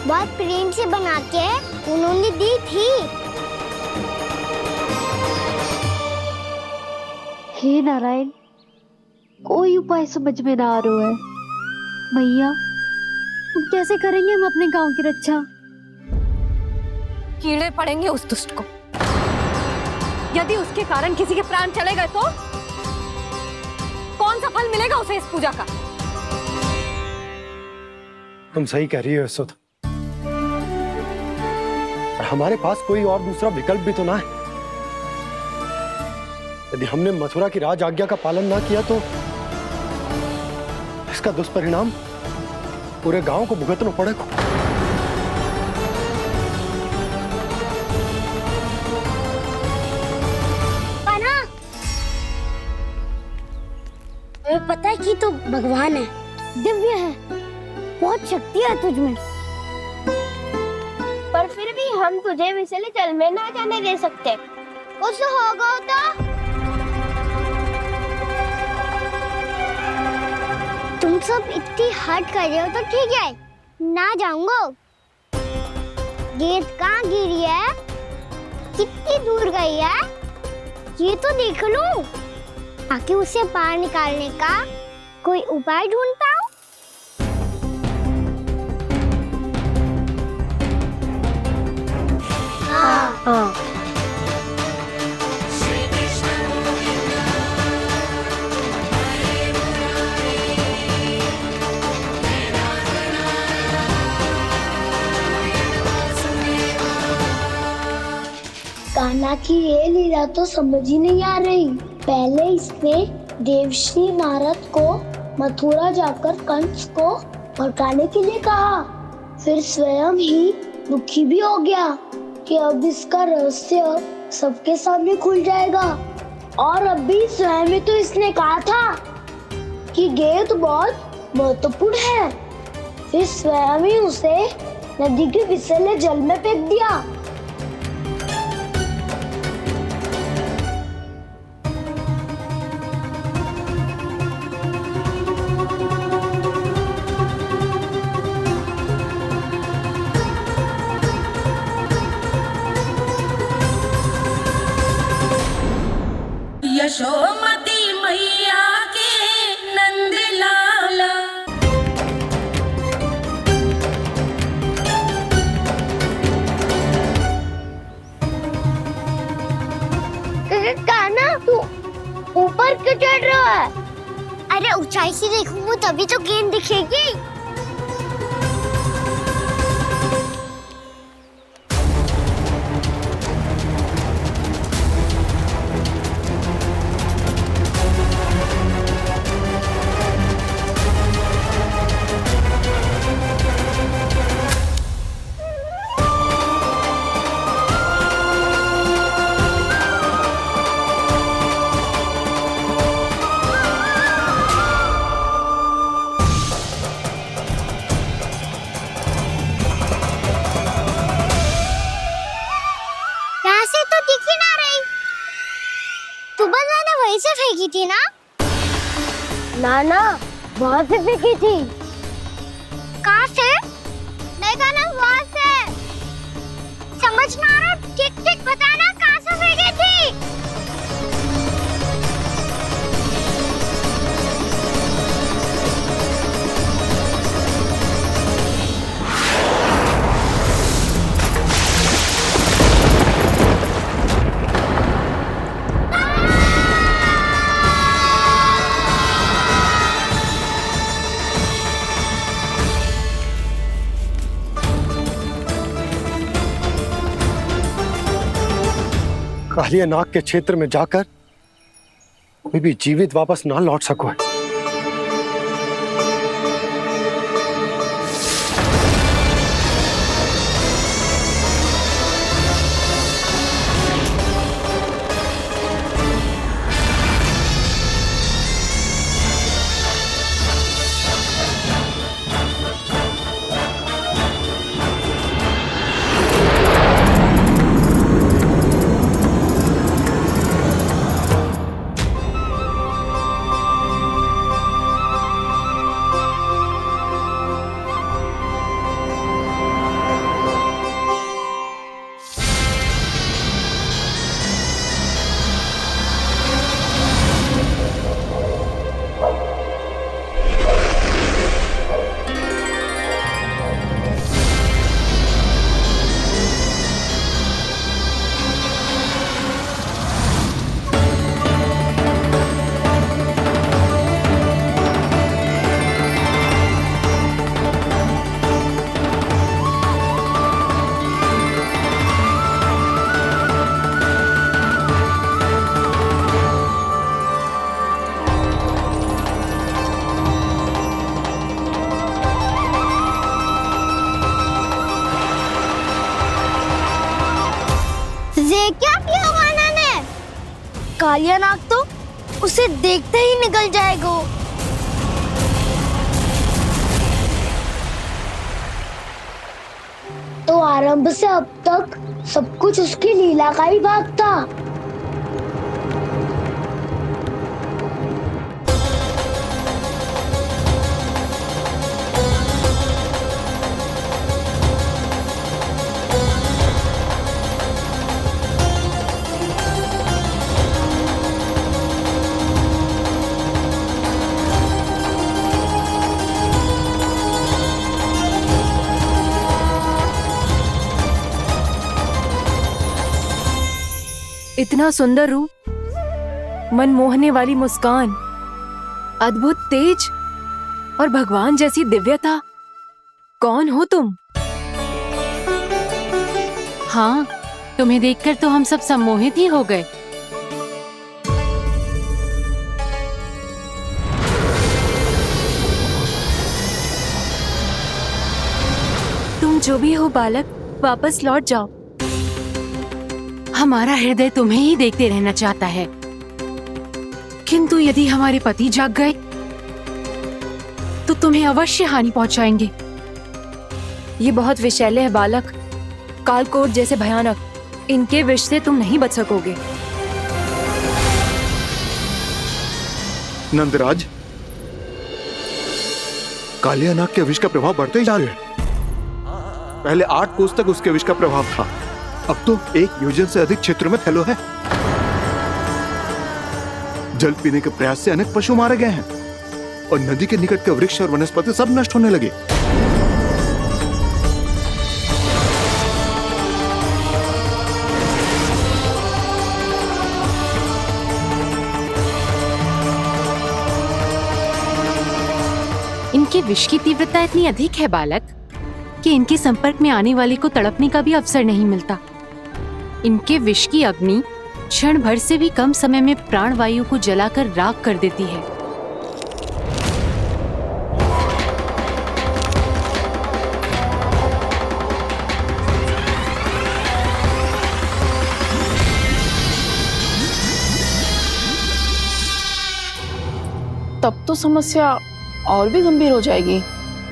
[SPEAKER 3] बहुत प्रेम से बना के उन्होंने दी थी।
[SPEAKER 1] हे नारायण, कोई उपाय समझ में ना आ रहा है। भैया, अब कैसे करेंगे हम अपने गांव की रक्षा? कीड़े पड़ेंगे उस दुष्ट को। यदि उसके कारण किसी के प्राण चले गए तो कौन सा फल मिलेगा उसे इस पूजा का?
[SPEAKER 4] तुम सही कह रही हो यशोदा। हमारे पास कोई और दूसरा विकल्प भी तो ना है। यदि हमने मथुरा की राज आज्ञा का पालन ना किया तो इसका दुष्परिणाम पूरे गांव को भुगतना पड़ेगा।
[SPEAKER 3] तुम्हें पता है कि तो भगवान है, दिव्य है, बहुत शक्ति है तुझमें। पर फिर भी हम तुझे विषैले जल में ना जाने दे सकते। कुछ होगा तो तुम सब इतनी हट कर रहे हो तो ठीक है, ना जाऊंगा। गेंद कहाँ गिरी है, कितनी दूर गई है, ये तो देख लो। ताकि उसे बाहर निकालने का कोई उपाय ढूंढता हूँ। हाँ। कान्हा की ये लीला तो समझ ही नहीं आ रही। पहले इसने देवश्री नारद को मथुरा जाकर कंस को भड़काने के लिए कहा, फिर स्वयं ही दुखी भी हो गया कि अब इसका रहस्य सबके सामने खुल जाएगा। और अभी स्वयं में तो इसने कहा था कि गेट बहुत महत्वपूर्ण है, फिर स्वयं ही उसे नदी के विसले जल में फेंक दिया।
[SPEAKER 11] यशोमती मैया के नंद लाला।
[SPEAKER 3] कान्हा तू ऊपर क्यों चढ़ रहा है? अरे ऊंचाई से देखूंगा तभी तो गेंद दिखेगी। वहीं से फेंकी थी ना? ना वहाँ से फेंकी थी। कहाँ से? मैं कहा ना वहाँ से। समझ ना आ रहा, ठीक बताना कहाँ से फेंकी थी?
[SPEAKER 4] कालिया नाग के क्षेत्र में जाकर कोई भी जीवित वापस ना लौट सको। क्या किया कान्हा ने? कालिया नाग तो उसे देखते ही निकल जाएगा। तो आरंभ से अब तक सब कुछ उसकी लीला का ही भाग था।
[SPEAKER 13] इतना सुंदर रूप, मन मोहने वाली मुस्कान, अद्भुत तेज और भगवान जैसी दिव्यता। कौन हो तुम? हाँ,
[SPEAKER 18] तुम्हें देखकर तो हम सब सम्मोहित ही हो गए।
[SPEAKER 13] तुम जो भी हो बालक, वापस लौट जाओ।
[SPEAKER 18] हमारा हृदय तुम्हें ही देखते रहना चाहता है, किंतु यदि हमारे पति जाग गए तो तुम्हें अवश्य हानि पहुंचाएंगे।
[SPEAKER 13] ये बहुत विषैले है बालक, कालकोट जैसे भयानक। इनके विष से तुम नहीं बच सकोगे।
[SPEAKER 19] नंदराज, कालिया नाग के विष का प्रभाव बढ़ते ही जा रहा है। पहले 8 कोस तक उसके विष का प्रभाव था, अब तो 1 योजन से अधिक क्षेत्र में फैलो है। जल पीने के प्रयास से अनेक पशु मारे गए हैं और नदी के निकट के वृक्ष और वनस्पति सब नष्ट होने लगे।
[SPEAKER 18] इनके विष की तीव्रता इतनी अधिक है बालक कि इनके संपर्क में आने वाले को तड़पने का भी अवसर नहीं मिलता। इनके विष की अग्नि क्षण भर से भी कम समय में प्राणवायु को जलाकर राख कर देती है।
[SPEAKER 16] तब तो समस्या और भी गंभीर हो जाएगी।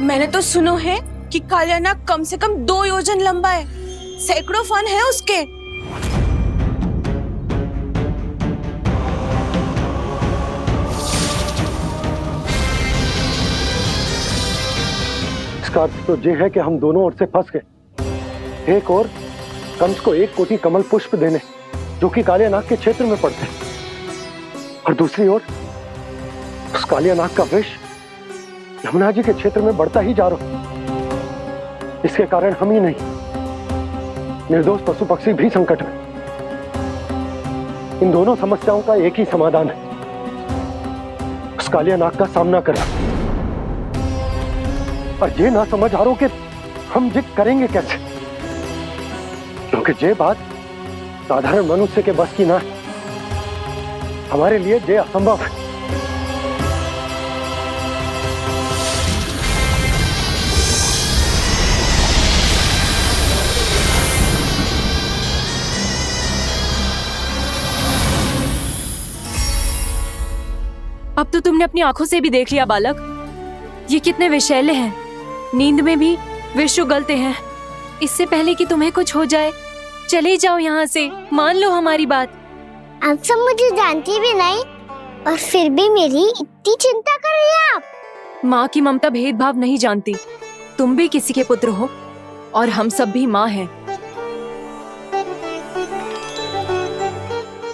[SPEAKER 13] मैंने तो सुनो है कि कालिया नाग कम से कम 2 योजन लंबा है, सैकड़ों फन है उसके।
[SPEAKER 4] इसका अर्थ तो ये है कि हम दोनों ओर से फंस गए। एक और कंस को 1 कोटि कमल पुष्प देने जो कि कालिया नाग के क्षेत्र में पड़ते हैं, और दूसरी ओर उस कालिया नाग का विष यमुना जी के क्षेत्र में बढ़ता ही जा रहा। इसके कारण हम ही नहीं, निर्दोष पशु पक्षी भी संकट में। इन दोनों समस्याओं का एक ही समाधान है, उस कालिया नाग का सामना करना। और ये ना समझ आ रहा कि हम ये करेंगे कैसे, क्योंकि ये बात साधारण मनुष्य के बस की ना है। हमारे लिए ये असंभव है।
[SPEAKER 13] अब तो तुमने अपनी आंखों से भी देख लिया बालक, ये कितने विषैले हैं। नींद में भी विष उगलते हैं। इससे पहले कि तुम्हें कुछ हो जाए, चले जाओ यहाँ से, मान लो हमारी बात।
[SPEAKER 3] आप सब मुझे जानती भी नहीं और फिर भी मेरी इतनी चिंता कर रही हैं आप।
[SPEAKER 13] माँ की ममता भेदभाव नहीं जानती। तुम भी किसी के पुत्र हो और हम सब भी माँ हैं।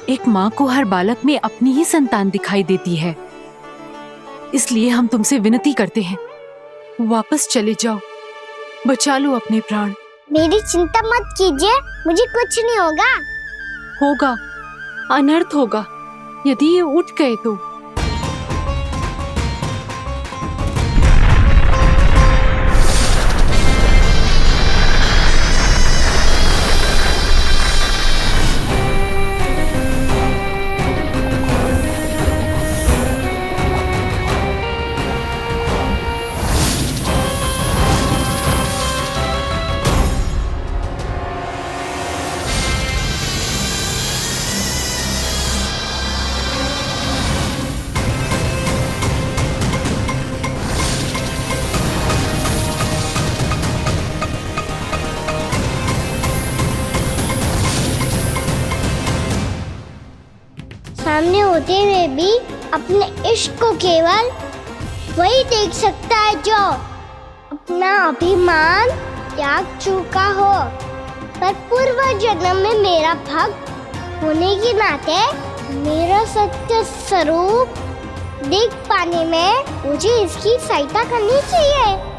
[SPEAKER 18] एक माँ को हर बालक में अपनी ही संतान दिखाई देती है, इसलिए हम तुमसे विनती करते हैं, वापस चले जाओ, बचा लो अपने प्राण।
[SPEAKER 3] मेरी चिंता मत कीजिए, मुझे कुछ नहीं होगा।
[SPEAKER 18] होगा, अनर्थ होगा यदि ये उठ गए तो।
[SPEAKER 3] सामने होते हुए भी अपने इश्क को केवल वही देख सकता है जो अपना अभिमान त्याग चुका हो। पर पूर्व जन्म में मेरा भक्त होने के नाते मेरा सत्य स्वरूप देख पाने में मुझे इसकी सहायता करनी चाहिए।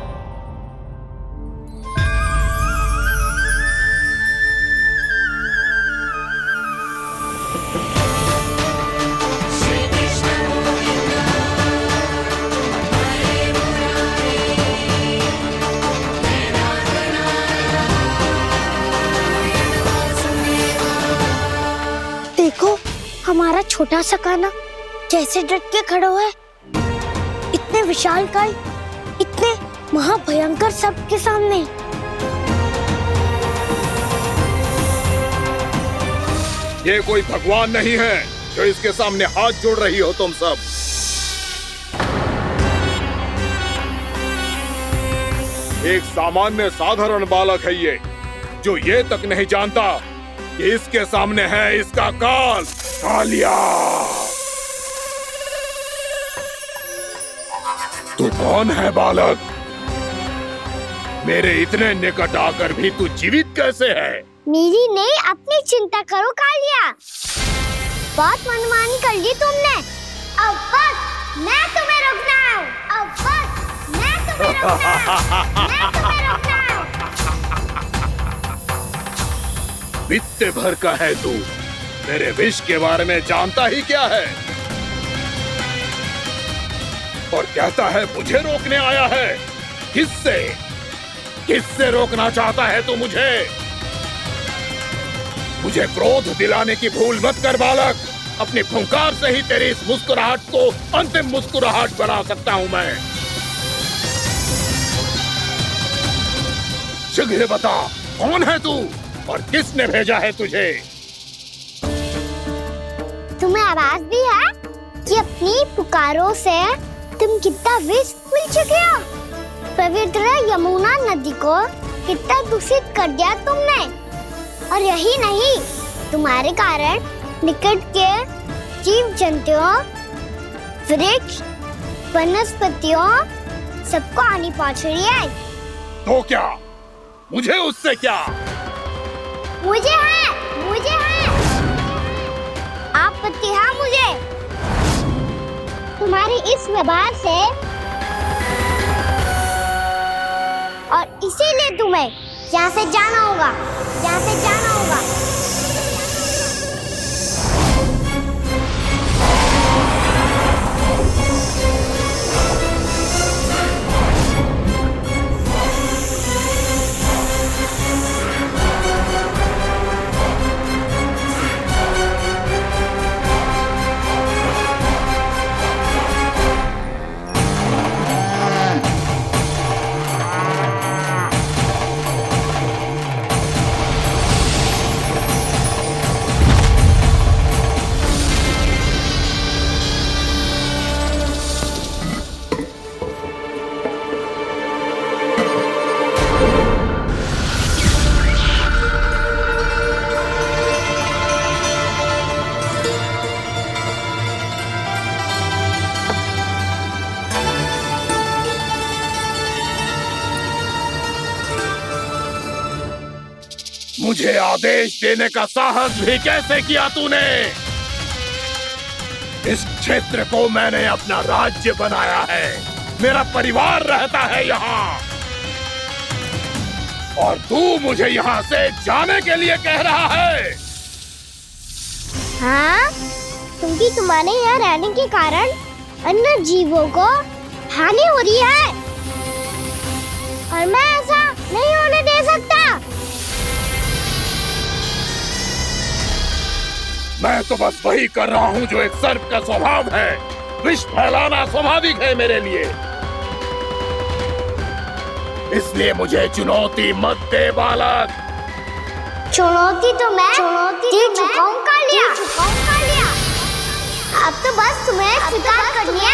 [SPEAKER 3] हमारा छोटा सा कान्हा जैसे डट के खड़ा हुआ है, इतने विशालकाय, इतने महाभयंकर सबके सामने।
[SPEAKER 20] ये कोई भगवान नहीं है जो इसके सामने हाथ जोड़ रही हो तुम सब। एक सामान्य साधारण बालक है ये, जो ये तक नहीं जानता कि इसके सामने है इसका काल, कालिया। तू कौन है बालक? मेरे इतने निकट आकर भी तू जीवित कैसे है?
[SPEAKER 3] मेरी नहीं, अपनी चिंता करो कालिया। बहुत मनमानी कर ली तुमने। अब बस मैं तुम्हें रोकना हूँ। अब बस मैं तुम्हें रोकना हूँ।
[SPEAKER 20] बित्ते भर का है तू, मेरे विष के बारे में जानता ही क्या है? और कहता है मुझे रोकने आया है। किससे? किससे रोकना चाहता है तू मुझे? मुझे क्रोध दिलाने की भूल मत कर बालक। अपनी फुंकार से ही तेरी इस मुस्कुराहट को अंतिम मुस्कुराहट बना सकता हूं मैं। शीघ्र बता, कौन है तू और किसने भेजा है तुझे?
[SPEAKER 3] तुम्हें आवाज भी है कि अपनी पुकारों से तुम कितना विष भूल चुके हो। पवित्र यमुना नदी को कितना दूषित कर दिया तुमने। और यही नहीं, तुम्हारे कारण निकट के जीव जंतुओं, वृक्ष, वनस्पतियों सबको हानि पहुंच रही है।
[SPEAKER 20] तो क्या? मुझे उससे क्या?
[SPEAKER 3] मुझे है आपत्ति है मुझे तुम्हारी इस व्यवहार से, और इसीलिए तुम्हें यहाँ से जाना होगा।
[SPEAKER 20] मुझे आदेश देने का साहस भी कैसे किया तूने? इस क्षेत्र को मैंने अपना राज्य बनाया है, मेरा परिवार रहता है यहाँ, और तू मुझे यहाँ से जाने के लिए कह रहा है?
[SPEAKER 3] हाँ, क्योंकि तुम्हारे यहाँ रहने के कारण अन्य जीवों को हानि हो रही है, और मैं ऐसा नहीं होने दे सकता।
[SPEAKER 20] मैं तो बस वही कर रहा हूँ जो एक सर्प का स्वभाव है। विष फैलाना स्वाभाविक है मेरे लिए, इसलिए मुझे चुनौती मत दे बालक।
[SPEAKER 3] चुनौती तो मैं दे चुका हूँ कालिया। अब तो बस तुम्हें स्वीकार करनी है।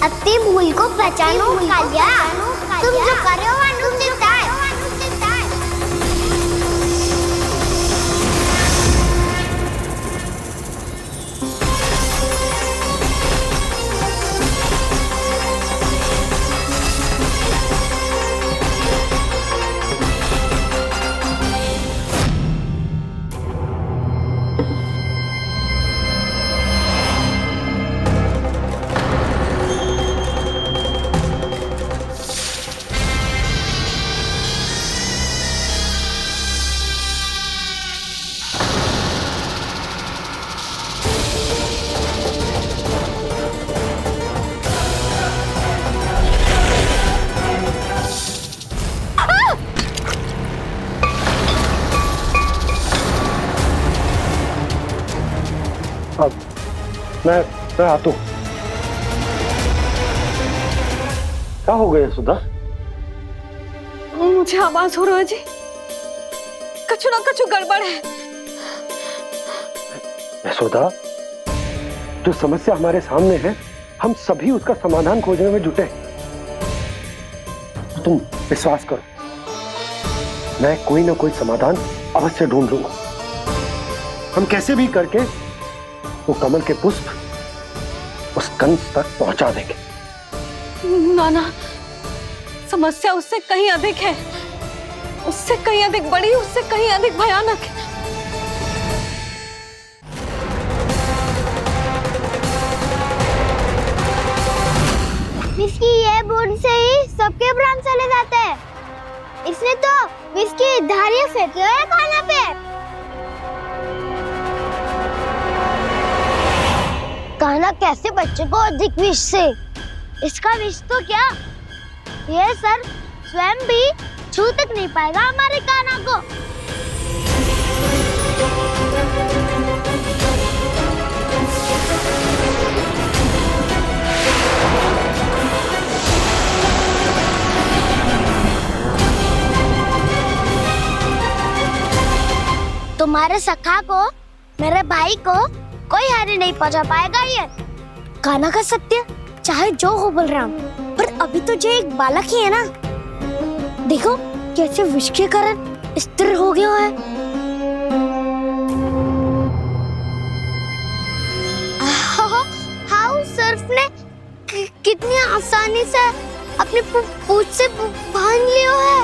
[SPEAKER 3] अपनी भूल को पहचानो कालिया। तुम जो कर रहे हो अनुचित है।
[SPEAKER 4] मैं आता हूं। क्या हो गया सुधा?
[SPEAKER 1] मुझे आवाज हो रहा है जी, कछु ना कछु गड़बड़ है।
[SPEAKER 4] यशोदा, जो समस्या हमारे सामने है, हम सभी उसका समाधान खोजने में जुटे। तो तुम विश्वास करो, मैं कोई ना कोई समाधान अवश्य ढूंढ लूंगा। हम कैसे भी करके वो कमल के पुष्प उस कंस तक पहुंचा देंगे।
[SPEAKER 1] नाना, समस्या उससे कहीं अधिक है, उससे कहीं अधिक बड़ी, उससे कहीं अधिक भयानक है।
[SPEAKER 3] विस्की ये बूंद से ही सबके प्राण चले जाते हैं। इसने तो विस्की धारियां फेंके हुए हैं खाना पे। कान्हा कैसे बच्चे को अधिक विष से? इसका विष तो क्या, ये सर स्वयं भी छू तक नहीं पाएगा हमारे कान्हा को। तुम्हारे सखा को, मेरे भाई को कोई हानि नहीं पहुंचा पाएगा। ये कान्हा का सत्य चाहे जो हो बलराम, पर अभी तो जो एक बालक ही है ना। देखो कैसे विष के कारण स्थिर हो गया है। हाउ सर्फ ने कितनी आसानी से अपनी पूंछ से बांध लिया है।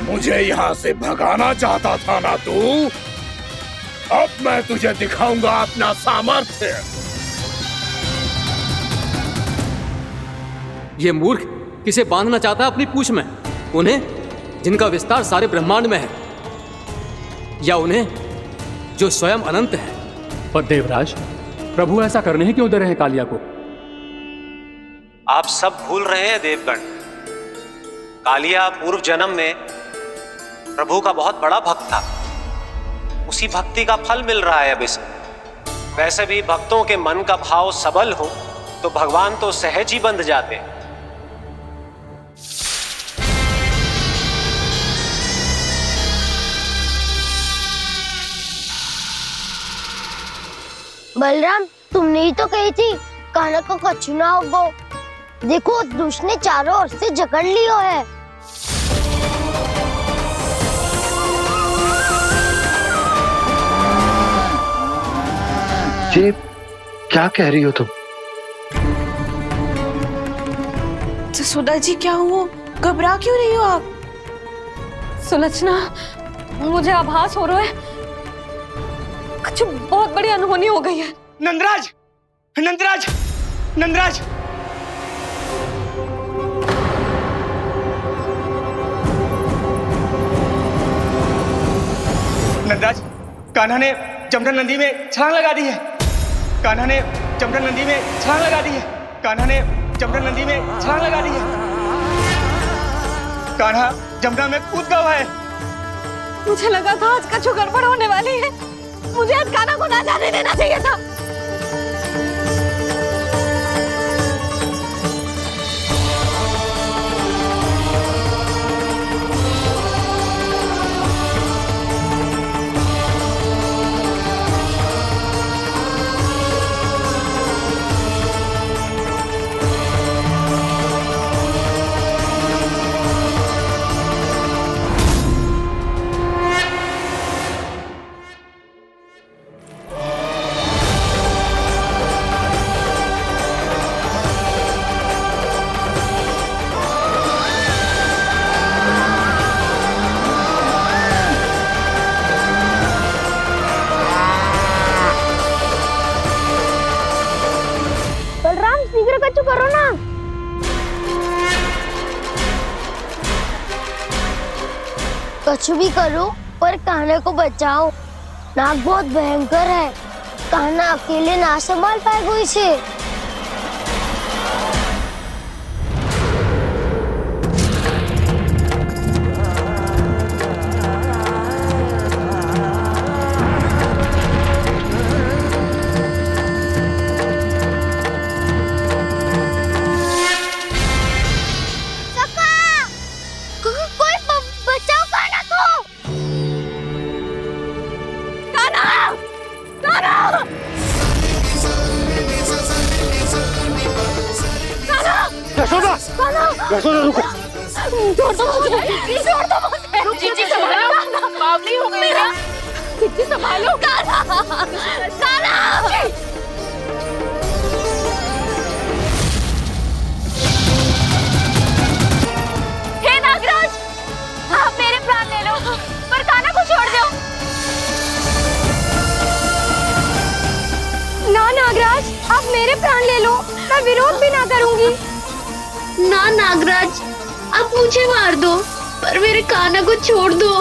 [SPEAKER 20] मुझे यहाँ से भगाना चाहता था ना तू? अब मैं तुझे दिखाऊंगा अपना सामर्थ्य।
[SPEAKER 5] ये मूर्ख किसे बांधना चाहता है अपनी पूंछ में? उन्हें जिनका विस्तार सारे ब्रह्मांड में है, या उन्हें जो स्वयं अनंत है?
[SPEAKER 14] पर देवराज, प्रभु ऐसा करने ही क्यों दे रहे हैं कालिया को?
[SPEAKER 7] आप सब भूल रहे हैं देवगण, कालिया पूर्व जन्म में प्रभु का बहुत बड़ा भक्त था। उसी भक्ति का फल मिल रहा है अब इसे। वैसे भी भक्तों के मन का भाव सबल हो तो भगवान तो सहज ही बंध जाते हैं।
[SPEAKER 3] बलराम, तुमने ही तो कही थी कान्हा को कछु ना होगा। देखो उस दुष्ट ने चारों ओर से जकड़ लियो है।
[SPEAKER 4] ये क्या कह रही हो तुम?
[SPEAKER 13] जसोदा जी, क्या हुआ? घबरा क्यों रही हो आप?
[SPEAKER 1] सुलोचना, मुझे आभास हो रहा है कुछ बहुत बड़ी अनहोनी हो गई है।
[SPEAKER 21] नंदराज, नंदराज, नंदराज, नंदराज, कान्हा ने जमना नदी में छलांग लगा दी है। कान्हा ने जमना नदी में छलांग लगा दी है। कान्हा ने जमना नदी में छलांग लगा दी है। कान्हा जमना में कूद गया है।
[SPEAKER 1] मुझे लगा था आज कछु गड़बड़ होने वाली है। मुझे आज कान्हा को ना जाने देना चाहिए था।
[SPEAKER 3] शीघ्र कछु करो ना। कछु भी करो पर कान्हा को बचाओ। नाग बहुत भयंकर है, कान्हा अकेले ना संभाल पाएगा इसे।
[SPEAKER 4] यशोदा रुको।
[SPEAKER 3] छोड़ दो मुझे, छोड़ दो मुझे।
[SPEAKER 13] जीजी संभालो, बावली हो गई क्या? जीजी संभालो।
[SPEAKER 3] कान्हा, कान्हा।
[SPEAKER 1] हे नागराज, आप मेरे प्राण ले लो पर कान्हा को छोड़ दो। ना नागराज, आप मेरे प्राण ले लो, मैं विरोध भी ना करूंगी।
[SPEAKER 2] ना नागराज, आप मुझे मार दो पर मेरे कान्हा को छोड़ दो।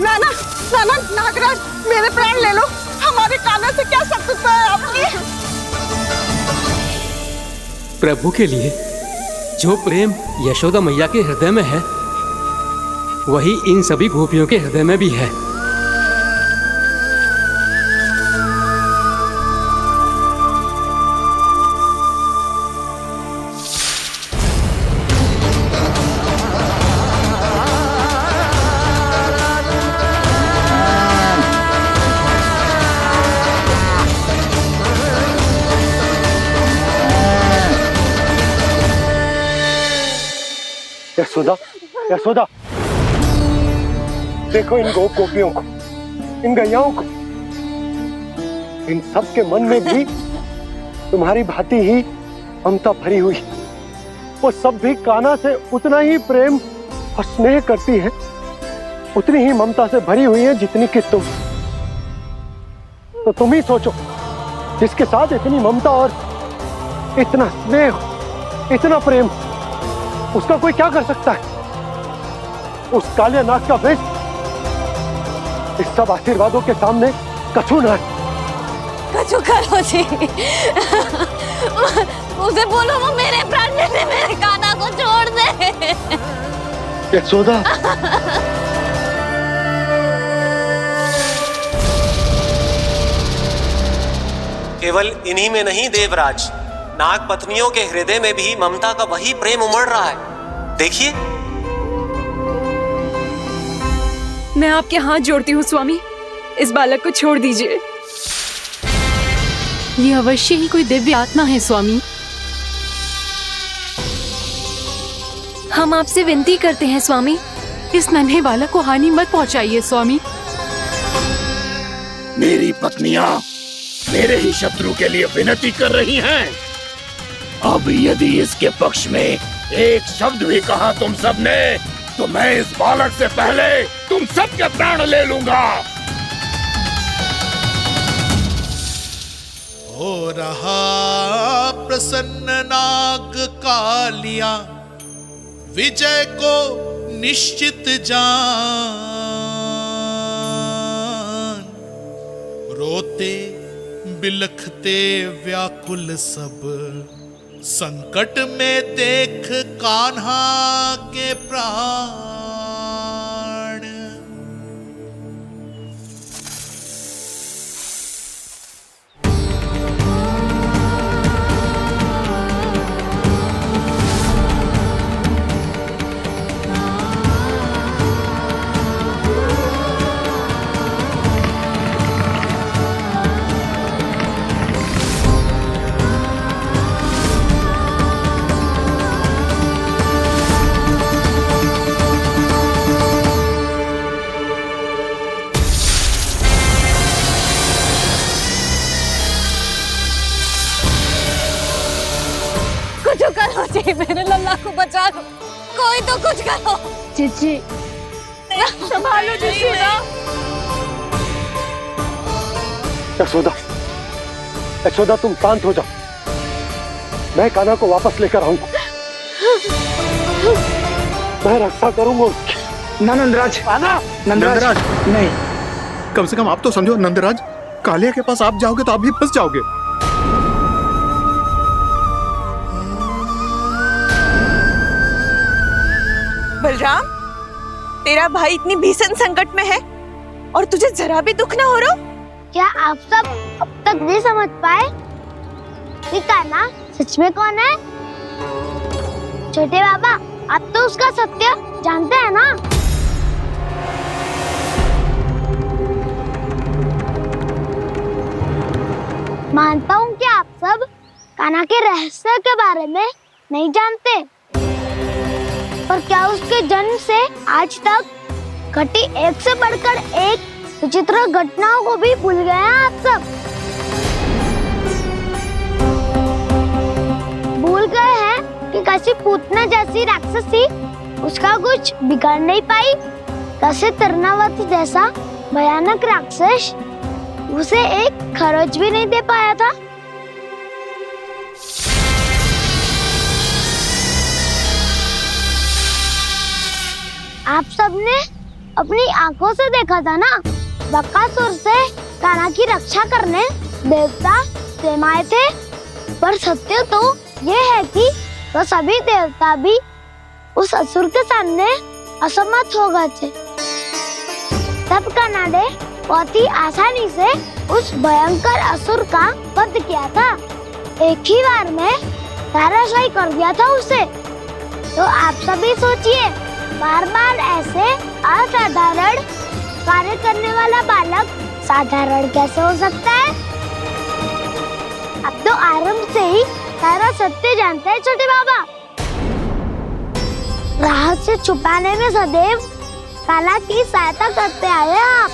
[SPEAKER 13] ना ना ना ना नागराज, मेरे प्राण ले लो, हमारे कान्हा से क्या शत्रुता है आपकी?
[SPEAKER 5] प्रभु के लिए जो प्रेम यशोदा मैया के हृदय में है, वही इन सभी गोपियों के हृदय में भी है।
[SPEAKER 4] यशोदा, यशोदा, देखो इन गोपियों को, इन गैयाओं को, इन सब के मन में भी तुम्हारी भांति ही ममता भरी हुई। वो सब भी कान्हा से उतना ही प्रेम और स्नेह करती है, उतनी ही ममता से भरी हुई है जितनी कि तुम। तो तुम ही सोचो, जिसके साथ इतनी ममता और इतना स्नेह, इतना प्रेम, उसका कोई क्या कर सकता है? उस कालिया नाग का विष इस सब आशीर्वादों के सामने कछु ना है।
[SPEAKER 1] कछु करो जी, उसे बोलो वो मेरे प्राण ले ले, मेरे कान्हा को छोड़ दे।
[SPEAKER 4] यशोदा,
[SPEAKER 7] केवल इन्हीं में नहीं देवराज, नाग पत्नियों के हृदय में भी ममता का वही प्रेम उमड़ रहा है। देखिए।
[SPEAKER 13] मैं आपके हाथ जोड़ती हूँ स्वामी, इस बालक को छोड़ दीजिए।
[SPEAKER 18] ये अवश्य ही कोई दिव्य आत्मा है स्वामी।
[SPEAKER 13] हम आपसे विनती करते हैं स्वामी,
[SPEAKER 18] इस नन्हे बालक को हानि मत पहुंचाइए स्वामी।
[SPEAKER 20] मेरी पत्नियां मेरे ही शत्रु के लिए विनती कर रही हैं। अब यदि इसके पक्ष में एक शब्द भी कहा तुम सबने, तो मैं इस बालक से पहले तुम सबके प्राण ले लूंगा।
[SPEAKER 10] हो रहा प्रसन्न नाग कालिया, विजय को निश्चित जान। रोते बिलखते व्याकुल सब, संकट में देख कान्हा के प्राण।
[SPEAKER 1] कुछ करो जी, मेरे लल्ला को बचा लो, कोई तो कुछ करो।
[SPEAKER 2] जीजी
[SPEAKER 13] संभालो यशोदा।
[SPEAKER 4] यशोदा, यशोदा तुम शांत हो जाओ, मैं कान्हा को वापस लेकर आऊंगा। मैं रक्षा करूंगा उसकी।
[SPEAKER 19] ना नंदराज, नंदराज नहीं, कम से कम आप तो समझो नंदराज, कालिया के पास आप जाओगे तो आप भी फंस जाओगे।
[SPEAKER 13] बलराम, तेरा भाई इतनी भीषण संकट में है और तुझे जरा भी दुख ना हो रहा?
[SPEAKER 3] क्या आप सब अब तक नहीं समझ पाए कि कान्हा सच में कौन है? छोटे बाबा, आप तो उसका सत्य जानते हैं ना? मानता हूँ कि आप सब कान्हा के रहस्य के बारे में नहीं जानते, पर क्या उसके जन्म से आज तक घटी एक से बढ़कर एक विचित्र घटनाओं को भी भूल गए हैं आप सब? भूल गए हैं कि कैसी पूतना जैसी राक्षसी उसका कुछ बिगाड़ नहीं पाई, कैसे तरनावती जैसा भयानक राक्षस उसे एक खरोच भी नहीं दे पाया था। आप सबने अपनी आंखों से देखा था ना, बकासुर से कान्हा की रक्षा करने देवता स्वयं आए थे, पर सत्य तो ये है कि वो सभी देवता भी उस असुर के सामने असमर्थ हो गए थे। तब कान्हा ने बहुत ही आसानी से उस भयंकर असुर का वध किया था, एक ही बार में धराशायी कर दिया था उसे। तो आप सभी सोचिए, बार बार ऐसे असाधारण कार्य करने वाला बालक साधारण कैसे हो सकता है? अब तो आरंभ से ही सारा सत्य जानते हैं छोटे बाबा। रहस्य छुपाने में सदैव कान्हा की सहायता करते आए आप,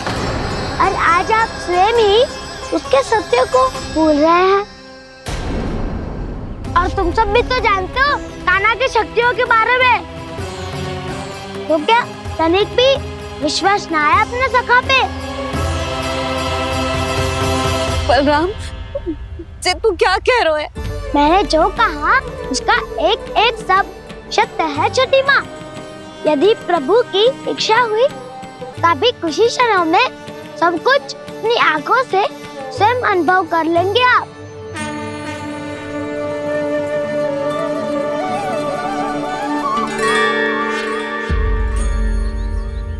[SPEAKER 3] और आज आप स्वयं ही उसके सत्य को भूल रहे हैं। और तुम सब भी तो जानते हो कान्हा की शक्तियों के बारे में, तो क्या तनिक भी विश्वास ना है अपने सखा पे?
[SPEAKER 1] बलराम, जे तू क्या कह रहा है?
[SPEAKER 3] मैंने जो कहा उसका एक एक शब्द सत्य है छोटी माँ। यदि प्रभु की इच्छा हुई तभी कुछ ही क्षणों में सब कुछ अपनी आंखों से स्वयं अनुभव कर लेंगे आप।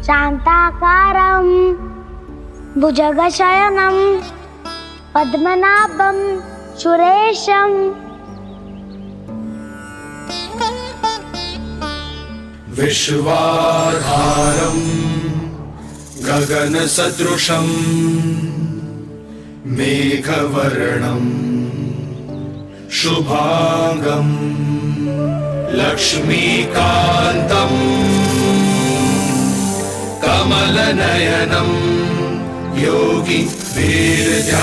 [SPEAKER 3] शांताकारं भुजगशयनं पद्मनाभं सुरेशं
[SPEAKER 10] विश्वाधारं गगनसदृशं मेघवर्णं शुभांगं लक्ष्मीकान्तं कमलनयनं योगी वीरध्यानगम्यं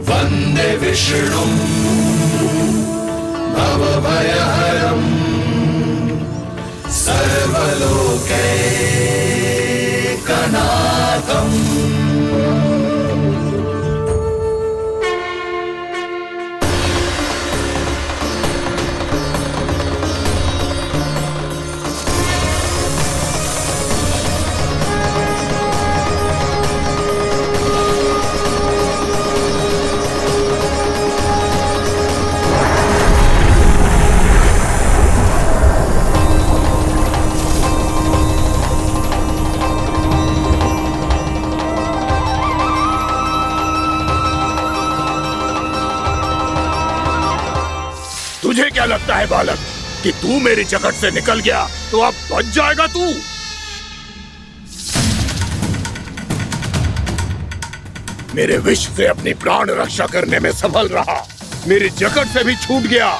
[SPEAKER 10] वन्दे विष्णुं भवभयहरं सर्वलोकैकनाथम्।
[SPEAKER 20] तुझे क्या लगता है बालक कि तू मेरी जकड़ से निकल गया तो अब बच जाएगा तू? मेरे विष से अपनी प्राण रक्षा करने में सफल रहा, मेरी जकड़ से भी छूट गया,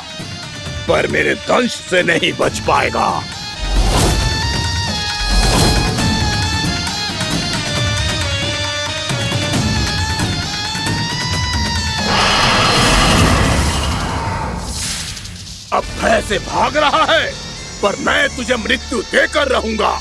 [SPEAKER 20] पर मेरे दंश से नहीं बच पाएगा। अब भय से भाग रहा है, पर मैं तुझे मृत्यु देकर रहूंगा।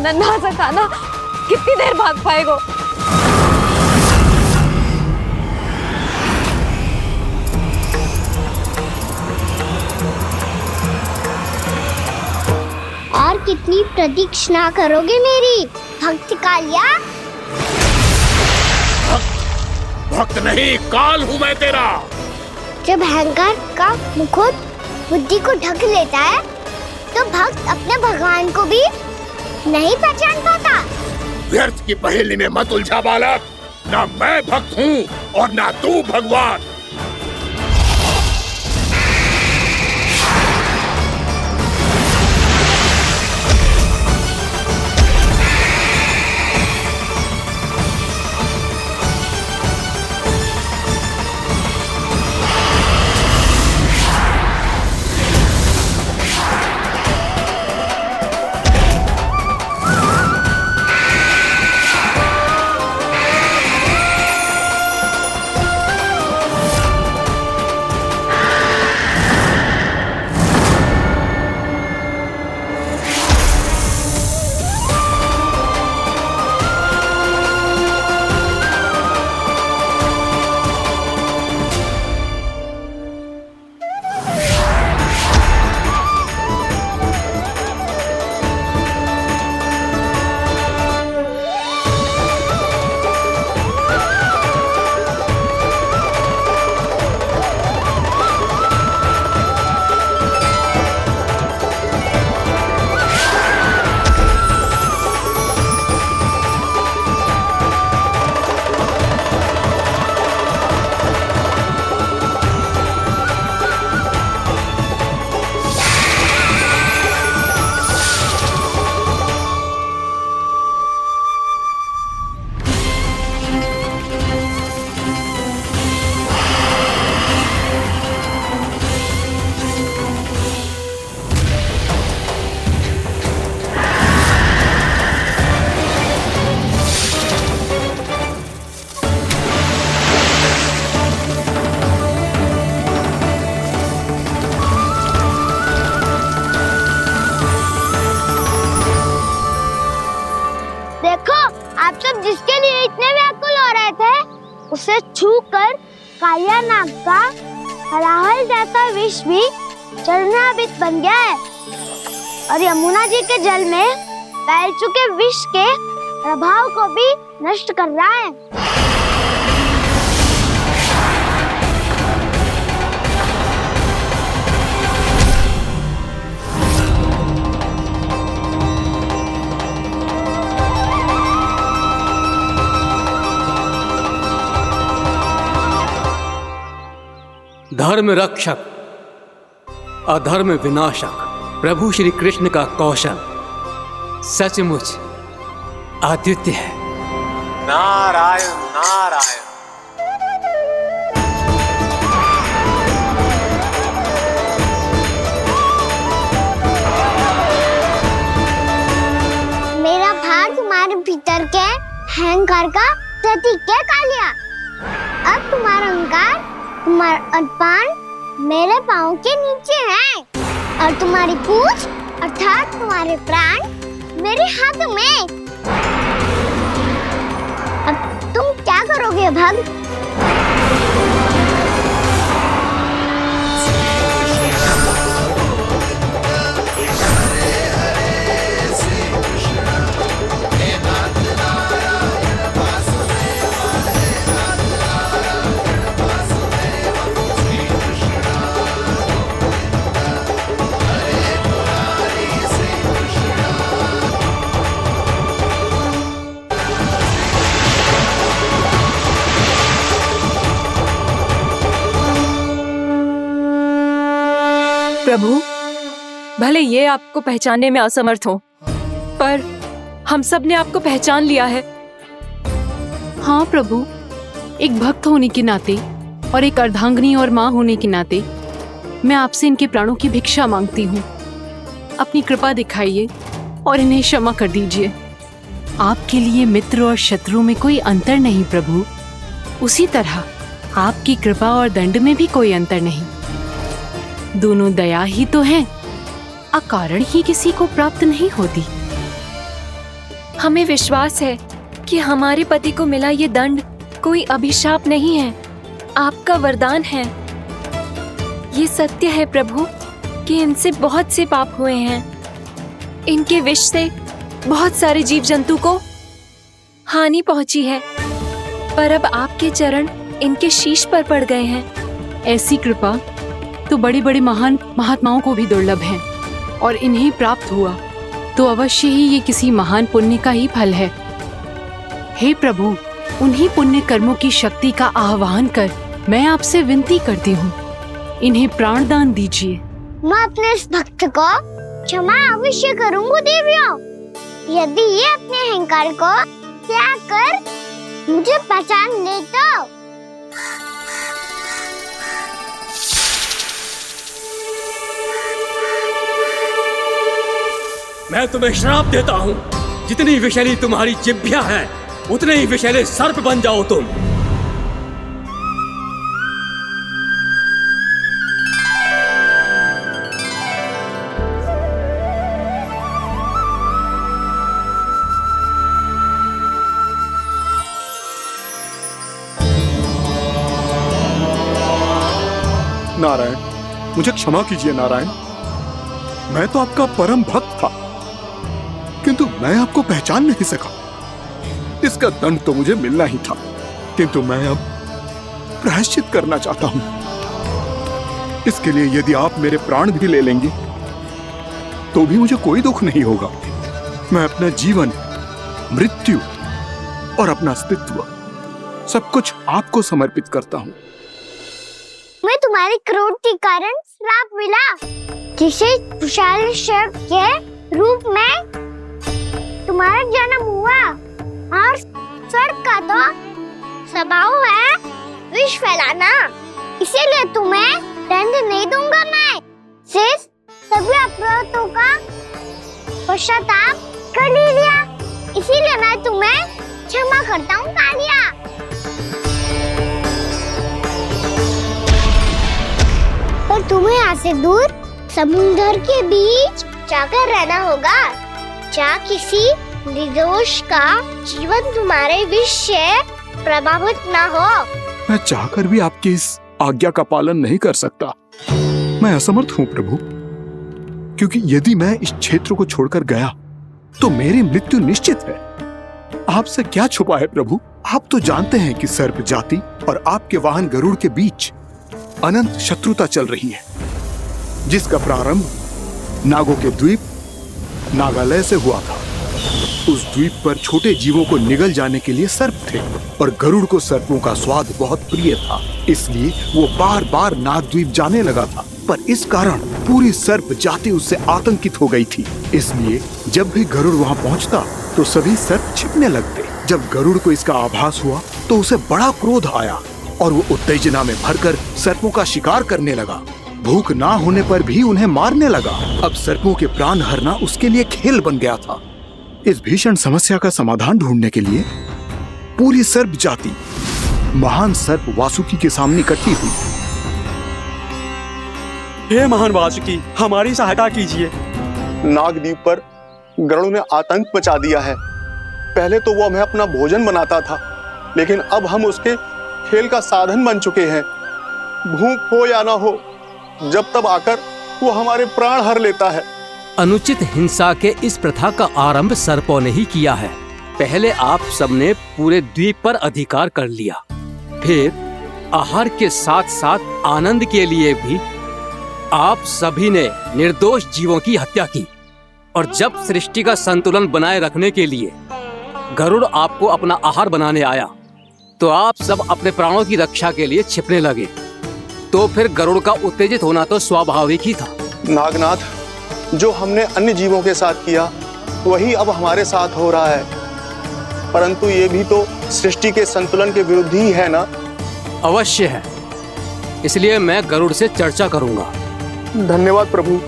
[SPEAKER 1] नन्हा सा कान्हा कितनी देर भाग पाएगा?
[SPEAKER 3] और कितनी प्रतीक्षा करोगे मेरी भक्त कालिया?
[SPEAKER 20] भक्त नहीं, काल हूँ मैं तेरा।
[SPEAKER 3] जब अहंकार का मुकुट बुद्धि को ढक लेता है तो भक्त अपने भगवान को भी नहीं पहचान पाता।
[SPEAKER 20] व्यर्थ की पहेली में मत उलझा बालक। ना मैं भक्त हूँ और ना तू भगवान।
[SPEAKER 3] जिसके लिए इतने व्याकुल हो रहे थे उसे छूकर कालिया नाग का हलाहल जैसा विष भी चरणामृत बन गया है और यमुना जी के जल में फैल चुके विष के प्रभाव को भी नष्ट कर रहा है।
[SPEAKER 5] धर्म रक्षक अधर्म विनाशक प्रभु श्री कृष्ण का कौशल सचमुच अद्वितीय है।
[SPEAKER 7] नारायण नारायण।
[SPEAKER 3] मेरा भार तुम्हारे भीतर के अहंकार का प्रतीक है कालिया। अब तुम्हारा अहंकार, तुम्हारा अनपान मेरे पाँव के नीचे है और तुम्हारी पूंछ अर्थात तुम्हारे प्राण मेरे हाथ में। अब तुम क्या करोगे भक्त?
[SPEAKER 13] प्रभु, भले ये आपको पहचानने में असमर्थ हो, पर हम सब ने आपको पहचान लिया है।
[SPEAKER 18] हाँ प्रभु, एक भक्त होने के नाते और एक अर्धांगिनी और माँ होने के नाते मैं आपसे इनके प्राणों की भिक्षा मांगती हूँ। अपनी कृपा दिखाइए और इन्हें क्षमा कर दीजिए। आपके लिए मित्र और शत्रु में कोई अंतर नहीं प्रभु। उसी तरह आपकी कृपा और दंड में भी कोई अंतर नहीं। दोनों दया ही तो हैं, अकारण ही किसी को प्राप्त नहीं होती।
[SPEAKER 8] हमें विश्वास है कि हमारे पति को मिला ये दंड कोई अभिशाप नहीं है, आपका वरदान है। ये सत्य है प्रभु कि इनसे बहुत से पाप हुए हैं। इनके विष से बहुत सारे जीव जंतु को हानि पहुंची है, पर अब आपके चरण इनके शीश पर पड़ गए हैं।
[SPEAKER 18] ऐसी कृपा तो बड़े बड़े महान महात्माओं को भी दुर्लभ है, और इन्हें प्राप्त हुआ तो अवश्य ही ये किसी महान पुण्य का ही फल है। हे प्रभु, उन्हीं पुण्य कर्मों की शक्ति का आह्वान कर मैं आपसे विनती करती हूँ, इन्हें प्राण दान दीजिए।
[SPEAKER 3] मैं अपने इस भक्त को क्षमा अवश्य करूंगा देवियों, यदि ये अपने अहंकार को त्याग कर मुझे पहचान ले तो।
[SPEAKER 5] मैं तुम्हें श्राप देता हूँ, जितनी विषैली तुम्हारी जिह्वा है उतने ही विषैले सर्प बन जाओ तुम।
[SPEAKER 19] नारायण, मुझे क्षमा कीजिए नारायण। मैं तो आपका परम भक्त था, किंतु मैं आपको पहचान नहीं सका। इसका दंड तो मुझे मिलना ही था, किंतु मैं अब प्रायश्चित करना चाहता हूं। इसके लिए यदि आप मेरे प्राण भी ले लेंगे तो भी मुझे कोई दुख नहीं होगा। मैं अपना जीवन, मृत्यु और अपना अस्तित्व सब कुछ आपको समर्पित करता हूं।
[SPEAKER 3] मैं तुम्हारे क्रोध के कारण श्राप मिला, जिसे विशाल सर्प के रूप में तुम्हारा जन्म हुआ, और सर्प का तो स्वभाव है विष फैलाना, इसीलिए तुम्हें दंड नहीं दूंगा। मैं सिर्फ सभी अपराधों का पश्चाताप कर लिया, इसीलिए मैं तुम्हें क्षमा करता हूँ कालिया। पर तुम्हें यहाँ से दूर समुद्र के बीच जाकर रहना होगा, जहाँ किसी निर्दोष का जीवन तुम्हारे विष से प्रभावित ना हो।
[SPEAKER 19] मैं चाहकर भी आपकी इस आज्ञा का पालन नहीं कर सकता। मैं असमर्थ हूँ प्रभु, क्योंकि यदि मैं इस क्षेत्र को छोड़कर गया तो मेरी मृत्यु निश्चित है। आपसे क्या छुपा है प्रभु, आप तो जानते हैं कि सर्प जाति और आपके वाहन गरुड़ के बीच अनंत शत्रुता चल रही है, जिसका प्रारंभ नागों के द्वीप नागालय से हुआ था। उस द्वीप पर छोटे जीवों को निगल जाने के लिए सर्प थे, और गरुड़ को सर्पों का स्वाद बहुत प्रिय था, इसलिए वो बार बार नागद्वीप जाने लगा था। पर इस कारण पूरी सर्प जाति उससे आतंकित हो गई थी, इसलिए जब भी गरुड़ वहां पहुंचता तो सभी सर्प छिपने लगते। जब गरुड़ को इसका आभास हुआ तो उसे बड़ा क्रोध आया, और वो उत्तेजना में भरकर सर्पों का शिकार करने लगा। भूख ना होने पर भी उन्हें मारने लगा। अब सर्पों के प्राण हरना उसके लिए खेल बन गया था। इस भीषण समस्या का समाधान ढूंढने के लिए पूरी सर्प जाति महान सर्प वासुकी के सामने इकट्ठी हुई।
[SPEAKER 22] हे महान वासुकी, हमारी सहायता कीजिए।
[SPEAKER 23] नागद्वीप पर गरुड़ ने आतंक मचा दिया है। पहले तो वो हमें अपना भोजन बनाता था, लेकिन अब हम उसके खेल का साधन बन चुके हैं। भूख हो या ना हो, जब तब आकर वो हमारे प्राण हर लेता है।
[SPEAKER 5] अनुचित हिंसा के इस प्रथा का आरंभ सर्पों ने ही किया है। पहले आप सबने पूरे द्वीप पर अधिकार कर लिया, फिर आहार के साथ साथ आनंद के लिए भी आप सभी ने निर्दोष जीवों की हत्या की। और जब सृष्टि का संतुलन बनाए रखने के लिए गरुड़ आपको अपना आहार बनाने आया, तो आप सब अपने प्राणों की रक्षा के लिए छिपने लगे। तो फिर गरुड़ का उत्तेजित होना तो स्वाभाविक ही था।
[SPEAKER 23] नागनाथ, जो हमने अन्य जीवों के साथ किया वही अब हमारे साथ हो रहा है, परंतु ये भी तो सृष्टि के संतुलन के विरुद्ध ही है ना?
[SPEAKER 5] अवश्य है, इसलिए मैं गरुड़ से चर्चा करूंगा।
[SPEAKER 23] धन्यवाद प्रभु।